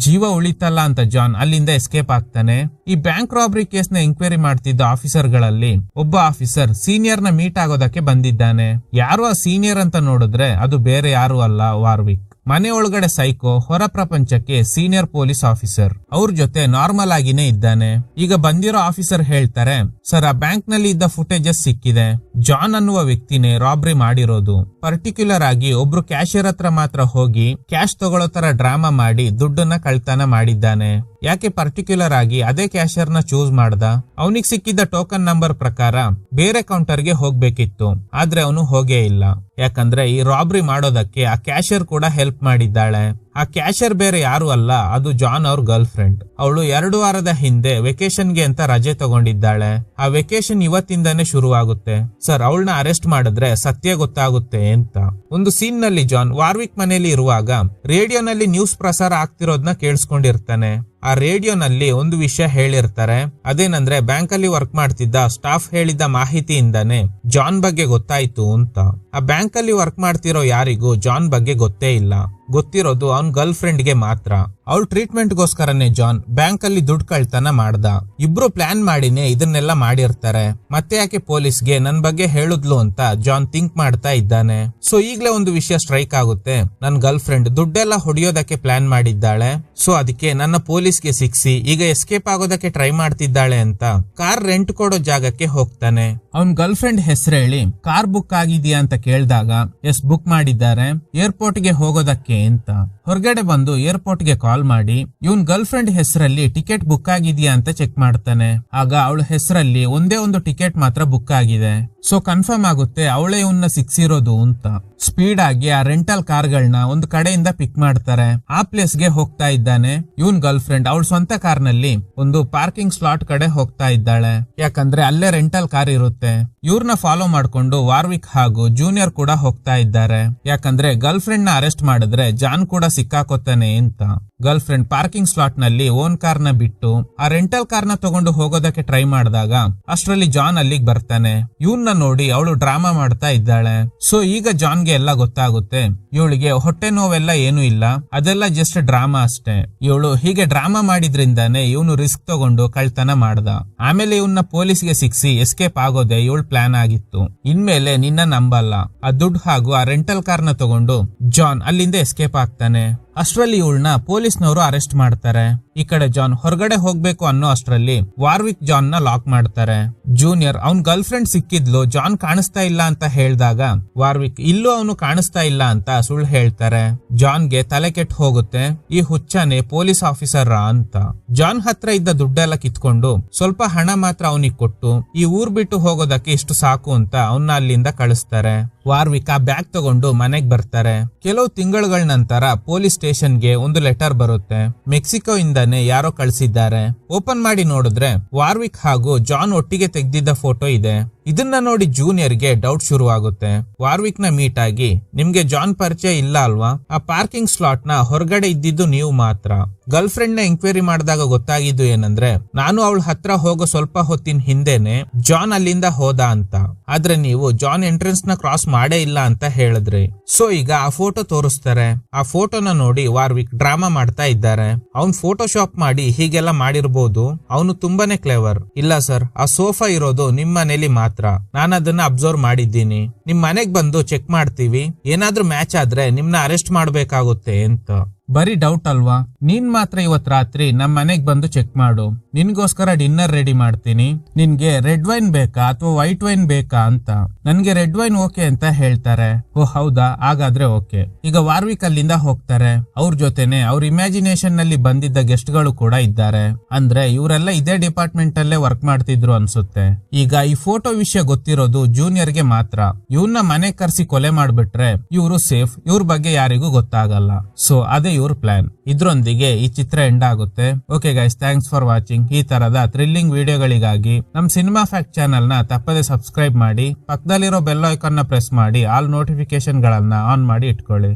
ಜೀವ ಉಳಿತಲ್ಲ ಅಂತ ಜಾನ್ ಅಲ್ಲಿಂದ ಎಸ್ಕೇಪ್ ಆಗ್ತಾನೆ. ಈ ಬ್ಯಾಂಕ್ ರಾಬರಿ ಕೇಸ್ ನ ಎಂಕ್ವೈರಿ ಮಾಡ್ತಿದ್ದ ಆಫೀಸರ್ ಗಳಲ್ಲಿ ಒಬ್ಬ ಆಫೀಸರ್ ಸೀನಿಯರ್ ನ ಮೀಟ್ ಆಗೋದಕ್ಕೆ ಬಂದಿದ್ದಾನೆ. ಯಾರು ಆ ಸೀನಿಯರ್ ಅಂತ ನೋಡಿದ್ರೆ ಅದು ಬೇರೆ ಯಾರು ಅಲ್ಲ, ವಾರ್ವಿಕ್. ಮನೆ ಒಳಗಡೆ ಸೈಕೋ, ಹೊರ ಪ್ರಪಂಚಕ್ಕೆ ಸೀನಿಯರ್ ಪೊಲೀಸ್ ಆಫೀಸರ್. ಅವ್ರ ಜೊತೆ ನಾರ್ಮಲ್ ಆಗಿನೇ ಇದ್ದಾನೆ. ಈಗ ಬಂದಿರೋ ಆಫೀಸರ್ ಹೇಳ್ತಾರೆ, ಸರ್ ಆ ಬ್ಯಾಂಕ್ ನಲ್ಲಿ ಇದ್ದ ಫುಟೇಜಸ್ ಸಿಕ್ಕಿದೆ. ಜಾನ್ ಅನ್ನುವ ವ್ಯಕ್ತಿನೇ ರಾಬರಿ ಮಾಡಿರೋದು. ಪರ್ಟಿಕ್ಯುಲರ್ ಆಗಿ ಒಬ್ರು ಕ್ಯಾಶಿಯರ್ ಹತ್ರ ಮಾತ್ರ ಹೋಗಿ ಕ್ಯಾಶ್ ತಗೊಳ್ಳೋ ತರ ಡ್ರಾಮಾ ಮಾಡಿ ದುಡ್ಡನ್ನ ಕಳ್ತನ ಮಾಡಿದ್ದಾನೆ. ಯಾಕೆ ಪರ್ಟಿಕ್ಯುಲರ್ ಆಗಿ ಅದೇ ಕ್ಯಾಶಿಯರ್ ನ ಚೂಸ್ ಮಾಡ್ದ? ಅವನಿಗೆ ಸಿಕ್ಕಿದ್ದ ಟೋಕನ್ ನಂಬರ್ ಪ್ರಕಾರ ಬೇರೆ ಕೌಂಟರ್ ಗೆ ಹೋಗ್ಬೇಕಿತ್ತು, ಆದ್ರೆ ಅವನು ಹೋಗೇ ಇಲ್ಲ. ಯಾಕಂದ್ರೆ ಈ ರಾಬರಿ ಮಾಡೋದಕ್ಕೆ ಆ ಕ್ಯಾಶಿಯರ್ ಕೂಡ ಹೆಲ್ಪ್ ಮಾಡಿದ್ದಾಳೆ. ಆ ಕ್ಯಾಶಿಯರ್ ಬೇರೆ ಯಾರು ಅಲ್ಲ, ಅದು ಜಾನ್ ಅವ್ರ ಗರ್ಲ್ ಫ್ರೆಂಡ್. ಅವಳು 2 ವಾರದ ಹಿಂದೆ ವೆಕೇಶನ್ಗೆ ಅಂತ ರಜೆ ತಗೊಂಡಿದ್ದಾಳೆ. ಆ ವೆಕೇಶನ್ ಇವತ್ತಿಂದಾನೇ ಶುರುವಾಗುತ್ತೆ. ಸರ್, ಅವಳನ್ನ ಅರೆಸ್ಟ್ ಮಾಡಿದ್ರೆ ಸತ್ಯ ಗೊತ್ತಾಗುತ್ತೆ ಅಂತ. ಒಂದು ಸೀನ್ ನಲ್ಲಿ ಜಾನ್ ವಾರ್ವಿಕ್ ಮನೆಯಲ್ಲಿ ಇರುವಾಗ ರೇಡಿಯೋನಲ್ಲಿ ನ್ಯೂಸ್ ಪ್ರಸಾರ ಆಗ್ತಿರೋದನ್ನ ಕೇಳಿಸ್ಕೊಂಡಿರ್ತಾನೆ. ಆ ರೇಡಿಯೋನಲ್ಲಿ ಒಂದು ವಿಷಯ ಹೇಳಿರ್ತಾರೆ. ಅದೇನಂದ್ರೆ ಬ್ಯಾಂಕ್ ಅಲ್ಲಿ ವರ್ಕ್ ಮಾಡ್ತಿದ್ದ ಸ್ಟಾಫ್ ಹೇಳಿದ ಮಾಹಿತಿಯಿಂದಾನೆ ಜಾನ್ ಬಗ್ಗೆ ಗೊತ್ತಾಯ್ತು ಅಂತ. ಆ ಬ್ಯಾಂಕ್ ಅಲ್ಲಿ ವರ್ಕ್ ಮಾಡ್ತಿರೋ ಯಾರಿಗೂ ಜಾನ್ ಬಗ್ಗೆ ಗೊತ್ತೇ ಇಲ್ಲ. ಗೊತ್ತಿರೋದು ಅವನ್ ಗರ್ಲ್ ಫ್ರೆಂಡ್ಗೆ ಮಾತ್ರ. ಅವಳು ಟ್ರೀಟ್ಮೆಂಟ್ ಗೋಸ್ಕರನೇ ಜಾನ್ ಬ್ಯಾಂಕ್ ಅಲ್ಲಿ ದುಡ್ಡು ಕಳ್ತನ ಮಾಡ್ದ. ಇಬ್ರು ಪ್ಲಾನ್ ಮಾಡಿನೇ ಇದನ್ನೆಲ್ಲ ಮಾಡಿರ್ತಾರೆ. ಮತ್ತೆ ಯಾಕೆ ಪೊಲೀಸ್ಗೆ ನನ್ ಬಗ್ಗೆ ಹೇಳುದ್ಲು ಅಂತ ಜಾನ್ ಥಿಂಕ್ ಮಾಡ್ತಾ ಇದ್ದಾನೆ. ಸೊ ಈಗ್ಲೇ ಒಂದು ವಿಷಯ ಸ್ಟ್ರೈಕ್ ಆಗುತ್ತೆ. ನನ್ ಗರ್ಲ್ ಫ್ರೆಂಡ್ ದುಡ್ಡೆಲ್ಲ ಹೊಡಿಯೋದಕ್ಕೆ ಪ್ಲಾನ್ ಮಾಡಿದ್ದಾಳೆ. ಸೊ ಅದಕ್ಕೆ ನನ್ನ ಪೊಲೀಸ್ಗೆ ಸಿಕ್ಸಿ ಈಗ ಎಸ್ಕೇಪ್ ಆಗೋದಕ್ಕೆ ಟ್ರೈ ಮಾಡ್ತಿದ್ದಾಳೆ ಅಂತ ಕಾರ್ ರೆಂಟ್ ಕೊಡೋ ಜಾಗಕ್ಕೆ ಹೋಗ್ತಾನೆ. ಅವನ್ ಗರ್ಲ್ ಫ್ರೆಂಡ್ ಹೆಸರು ಹೇಳಿ ಕಾರ್ ಬುಕ್ ಆಗಿದ್ಯಾ ಅಂತ ಕೇಳಿದಾಗ ಎಸ್ ಬುಕ್ ಮಾಡಿದ್ದಾರೆ, ಏರ್ಪೋರ್ಟ್ ಗೆ ಹೋಗೋದಕ್ಕೆ ಅಂತ. ಹೊರಗಡೆ ಬಂದು ಏರ್ಪೋರ್ಟ್ ಗೆ ಕಾಲ್ ಮಾಡಿ ಇವನ್ ಗರ್ಲ್ ಫ್ರೆಂಡ್ ಹೆಸರಲ್ಲಿ ಟಿಕೆಟ್ ಬುಕ್ ಆಗಿದ್ಯಾ ಅಂತ ಚೆಕ್ ಮಾಡ್ತಾನೆ. ಆಗ ಅವಳ ಹೆಸರಲ್ಲಿ ಒಂದೇ ಒಂದು ಟಿಕೆಟ್ ಮಾತ್ರ ಬುಕ್ ಆಗಿದೆ. ಸೊ ಕನ್ಫರ್ಮ್ ಆಗುತ್ತೆ ಅವಳೇ ಇವನ್ನ ಸಿಕ್ಸಿರೋದು ಅಂತ. ಸ್ಪೀಡ್ ಆಗಿ ಆ ರೆಂಟಲ್ ಕಾರ್ಗಳನ್ನ ಒಂದು ಕಡೆಯಿಂದ ಪಿಕ್ ಮಾಡ್ತಾರೆ. ಆ ಪ್ಲೇಸ್ ಗೆ ಹೋಗ್ತಾ ಇದ್ದಾನೆ. ಇವನ್ ಗರ್ಲ್ ಫ್ರೆಂಡ್ ಅವಳ ಸ್ವಂತ ಕಾರ್ ನಲ್ಲಿ ಒಂದು ಪಾರ್ಕಿಂಗ್ ಸ್ಲಾಟ್ ಕಡೆ ಹೋಗ್ತಾ ಇದ್ದಾಳೆ. ಯಾಕಂದ್ರೆ ಅಲ್ಲೇ ರೆಂಟಲ್ ಕಾರ್ ಇರುತ್ತೆ. ಇವ್ರನ್ನ ಫಾಲೋ ಮಾಡ್ಕೊಂಡು ವಾರ್ವಿಕ್ ಹಾಗೂ ಜೂನಿಯರ್ ಕೂಡ ಹೋಗ್ತಾ ಇದ್ದಾರೆ. ಯಾಕಂದ್ರೆ ಗರ್ಲ್ ಫ್ರೆಂಡ್ ನ ಅರೆಸ್ಟ್ ಮಾಡಿದ್ರೆ ಜಾನ್ ಕೂಡ ಸಿಕ್ಕಾಕೋತಾನೆ ಅಂತ. ಗರ್ಲ್ ಫ್ರೆಂಡ್ ಪಾರ್ಕಿಂಗ್ ಸ್ಲಾಟ್ ನಲ್ಲಿ ಓನ್ ಕಾರ್ ನ ಬಿಟ್ಟು ಆ ರೆಂಟಲ್ ಕಾರ್ ನ ತಗೊಂಡು ಹೋಗೋದಕ್ಕೆ ಟ್ರೈ ಮಾಡಿದಾಗ ಅಷ್ಟರಲ್ಲಿ ಜಾನ್ ಅಲ್ಲಿಗೆ ಬರ್ತಾನೆ. ಇವನ್ನ ನೋಡಿ ಅವಳು ಡ್ರಾಮಾ ಮಾಡ್ತಾ ಇದ್ದಾಳೆ. ಸೊ ಈಗ ಜಾನ್ಗೆ ಎಲ್ಲ ಗೊತ್ತಾಗುತ್ತೆ ಇವಳಿಗೆ ಹೊಟ್ಟೆ ನೋವೆಲ್ಲ ಏನು ಇಲ್ಲ, ಅದೆಲ್ಲ ಜಸ್ಟ್ ಡ್ರಾಮಾ ಅಷ್ಟೇ. ಇವಳು ಹೀಗೆ ಡ್ರಾಮಾ ಮಾಡಿದ್ರಿಂದಾನೆ ಇವನು ರಿಸ್ಕ್ ತಗೊಂಡು ಕಳ್ತನ ಮಾಡ್ದ. ಆಮೇಲೆ ಇವನ್ನ ಪೊಲೀಸ್ಗೆ ಸಿಕ್ಸಿ ಎಸ್ಕೇಪ್ ಆಗೋದೆ ಇವಳ ಪ್ಲಾನ್ ಆಗಿತ್ತು. ಇನ್ಮೇಲೆ ನಿನ್ನ ನಂಬಲ್ಲ. ಆ ದುಡ್ಡು ಹಾಗೂ ಆ ರೆಂಟಲ್ ಕಾರ್ ನ ತಗೊಂಡು ಜಾನ್ ಅಲ್ಲಿಂದ ಎಸ್ಕೇಪ್ ಆಗ್ತಾನೆ. ಅಷ್ಟ್ರಲ್ಲಿ ಇವಳನ್ನ ಪೊಲೀಸ್ನವರು ಅರೆಸ್ಟ್ ಮಾಡ್ತಾರೆ. ಈ ಕಡೆ ಜಾನ್ ಹೊರಗಡೆ ಹೋಗ್ಬೇಕು ಅನ್ನೋ ಅಷ್ಟ್ರಲ್ಲಿ ವಾರ್ವಿಕ್ ಜಾನ್ ನ ಲಾಕ್ ಮಾಡ್ತಾರೆ. ಜೂನಿಯರ್ ಅವನ್ ಗರ್ಲ್ ಫ್ರೆಂಡ್ ಸಿಕ್ಕಿದ್ಲು, ಜಾನ್ ಕಾಣಿಸ್ತಾ ಇಲ್ಲ ಅಂತ ಹೇಳಿದಾಗ ವಾರ್ವಿಕ್ ಇಲ್ಲೂ ಅವನು ಕಾಣಿಸ್ತಾ ಇಲ್ಲ ಅಂತ ಸುಳ್ಳು ಹೇಳ್ತಾರೆ. ಜಾನ್ಗೆ ತಲೆ ಕೆಟ್ಟು ಹೋಗುತ್ತೆ, ಈ ಹುಚ್ಚನೆ ಪೊಲೀಸ್ ಆಫೀಸರ್ ಅಂತ. ಜಾನ್ ಹತ್ರ ಇದ್ದ ದುಡ್ಡೆಲ್ಲ ಕಿತ್ಕೊಂಡು ಸ್ವಲ್ಪ ಹಣ ಮಾತ್ರ ಅವನಿಗೆ ಕೊಟ್ಟು ಈ ಊರ್ ಬಿಟ್ಟು ಹೋಗೋದಕ್ಕೆ ಇಷ್ಟು ಸಾಕು ಅಂತ ಅವನ್ನ ಅಲ್ಲಿಂದ ಕಳಿಸ್ತಾರೆ. ವಾರ್ವಿಕ್ ಆ ಬ್ಯಾಗ್ ತಗೊಂಡು ಮನೆಗ್ ಬರ್ತಾರೆ. ಕೆಲವು ತಿಂಗಳುಗಳ ನಂತರ ಪೊಲೀಸ್ ಸ್ಟೇಷನ್ಗೆ ಒಂದು ಲೆಟರ್ ಬರುತ್ತೆ. ಮೆಕ್ಸಿಕೋ ಇಂದಾನೆ ಯಾರೋ ಕಳಿಸಿದ್ದಾರೆ. ಓಪನ್ ಮಾಡಿ ನೋಡಿದ್ರೆ ವಾರ್ವಿಕ್ ಹಾಗೂ ಜಾನ್ ಒಟ್ಟಿಗೆ ತೆಗ್ದಿದ್ದ ಫೋಟೋ ಇದೆ. ಇದನ್ನ ನೋಡಿ ಜೂನಿಯರ್ಗೆ ಡೌಟ್ ಶುರುವಾಗುತ್ತೆ. ವಾರ್ವಿಕ್ ನ ಮೀಟ್ ಆಗಿ, ನಿಮ್ಗೆ ಜಾನ್ ಪರಿಚಯ ಇಲ್ಲ ಅಲ್ವಾ? ಆ ಪಾರ್ಕಿಂಗ್ ಸ್ಲಾಟ್ ನ ಹೊರಗಡೆ ಇದ್ದಿದ್ದು ನೀವು ಮಾತ್ರ. ಗರ್ಲ್ ಫ್ರೆಂಡ್ ನ ಎಂಕ್ವೈರಿ ಮಾಡಿದಾಗ ಗೊತ್ತಾಗಿದ್ದು ಏನಂದ್ರೆ, ನಾನು ಅವಳ ಹತ್ರ ಹೋಗೋ ಸ್ವಲ್ಪ ಹೊತ್ತಿನ ಹಿಂದೆನೆ ಜಾನ್ ಅಲ್ಲಿಂದ ಹೋದ ಅಂತ. ಆದ್ರೆ ನೀವು ಜಾನ್ ಎಂಟ್ರೆನ್ಸ್ ನ ಕ್ರಾಸ್ ಮಾಡೇ ಇಲ್ಲ ಅಂತ ಹೇಳಿದ್ರಿ. ಸೊ ಈಗ ಆ ಫೋಟೋ ತೋರಿಸ್ತಾರೆ. ಆ ಫೋಟೋನ ನೋಡಿ ವಾರ್ವಿಕ್ ಡ್ರಾಮಾ ಮಾಡ್ತಾ ಇದ್ದಾರೆ. ಅವ್ನ್ ಫೋಟೋಶಾಪ್ ಮಾಡಿ ಹೀಗೆಲ್ಲ ಮಾಡಿರ್ಬೋದು, ಅವನು ತುಂಬಾನೇ ಕ್ಲೇವರ್. ಇಲ್ಲ ಸರ್, ಆ ಸೋಫಾ ಇರೋದು ನಿಮ್ ಮನೇಲಿ ಮಾತ್ರ, ನಾನು ಅದನ್ನ ಅಬ್ಸರ್ವ್ ಮಾಡಿದ್ದೀನಿ. ನಿಮ್ ಮನೆಗ್ ಬಂದು ಚೆಕ್ ಮಾಡ್ತೀವಿ, ಏನಾದ್ರೂ ಮ್ಯಾಚ್ ಆದ್ರೆ ನಿಮ್ನ ಅರೆಸ್ಟ್ ಮಾಡ್ಬೇಕಾಗುತ್ತೆ ಅಂತ. ಬರೀ ಡೌಟ್ ಅಲ್ವಾ? ನೀನ್ ಮಾತ್ರ ಇವತ್ ರಾತ್ರಿ ನಮ್ ಮನೆಗ್ ಬಂದು ಚೆಕ್ ಮಾಡು, ನಿನ್ಗೋಸ್ಕರ ಡಿನ್ನರ್ ರೆಡಿ ಮಾಡ್ತೀನಿ. ನಿನ್ಗೆ ರೆಡ್ ವೈನ್ ಬೇಕಾ ಅಥವಾ ವೈಟ್ ವೈನ್ ಬೇಕಾ ಅಂತ. ನನ್ಗೆ ರೆಡ್ ವೈನ್ ಓಕೆ ಅಂತ ಹೇಳ್ತಾರೆ. ಓ ಹೌದಾ, ಹಾಗಾದ್ರೆ ಓಕೆ. ಈಗ ವಾರ್ವಿಕ್ ಅಲ್ಲಿಂದ ಹೋಗ್ತಾರೆ. ಅವ್ರ ಜೊತೆನೆ ಅವ್ರ ಇಮ್ಯಾಜಿನೇಷನ್ ನಲ್ಲಿ ಬಂದಿದ್ದ ಗೆಸ್ಟ್ ಗಳು ಕೂಡ ಇದ್ದಾರೆ. ಅಂದ್ರೆ ಇವರೆಲ್ಲ ಇದೇ ಡಿಪಾರ್ಟ್ಮೆಂಟ್ ಅಲ್ಲೇ ವರ್ಕ್ ಮಾಡ್ತಿದ್ರು ಅನ್ಸುತ್ತೆ. ಈಗ ಈ ಫೋಟೋ ವಿಷಯ ಗೊತ್ತಿರೋದು ಜೂನಿಯರ್ಗೆ ಮಾತ್ರ. ಇವ್ನ ಮನೆ ಕರ್ಸಿ ಕೊಲೆ ಮಾಡ್ಬಿಟ್ರೆ ಇವರು ಸೇಫ್, ಇವ್ರ ಬಗ್ಗೆ ಯಾರಿಗೂ ಗೊತ್ತಾಗಲ್ಲ. ಸೊ ಅದೇ ಇವ್ರ ಪ್ಲಾನ್. ಇದ್ರೊಂದಿಗೆ ಈ ಚಿತ್ರ ಎಂಡ್ ಆಗುತ್ತೆ. Okay guys, thanks for watching. ಈ ತರದ ಥ್ರಿಲ್ಲಿಂಗ್ ವಿಡಿಯೋಗಳಿಗಾಗಿ ನಮ್ ಸಿನಿಮಾ ಫ್ಯಾಕ್ಟ್ ಚಾನೆಲ್ ನ ತಪ್ಪದೆ ಸಬ್ಸ್ಕ್ರೈಬ್ ಮಾಡಿ, ಪಕ್ಕದಲ್ಲಿರೋ ಬೆಲ್ ಐಕಾನ್ ನ ಪ್ರೆಸ್ ಮಾಡಿ ಆಲ್ ನೋಟಿಫಿಕೇಶನ್ ಗಳನ್ನ ಆನ್ ಮಾಡಿ ಇಟ್ಕೊಳ್ಳಿ.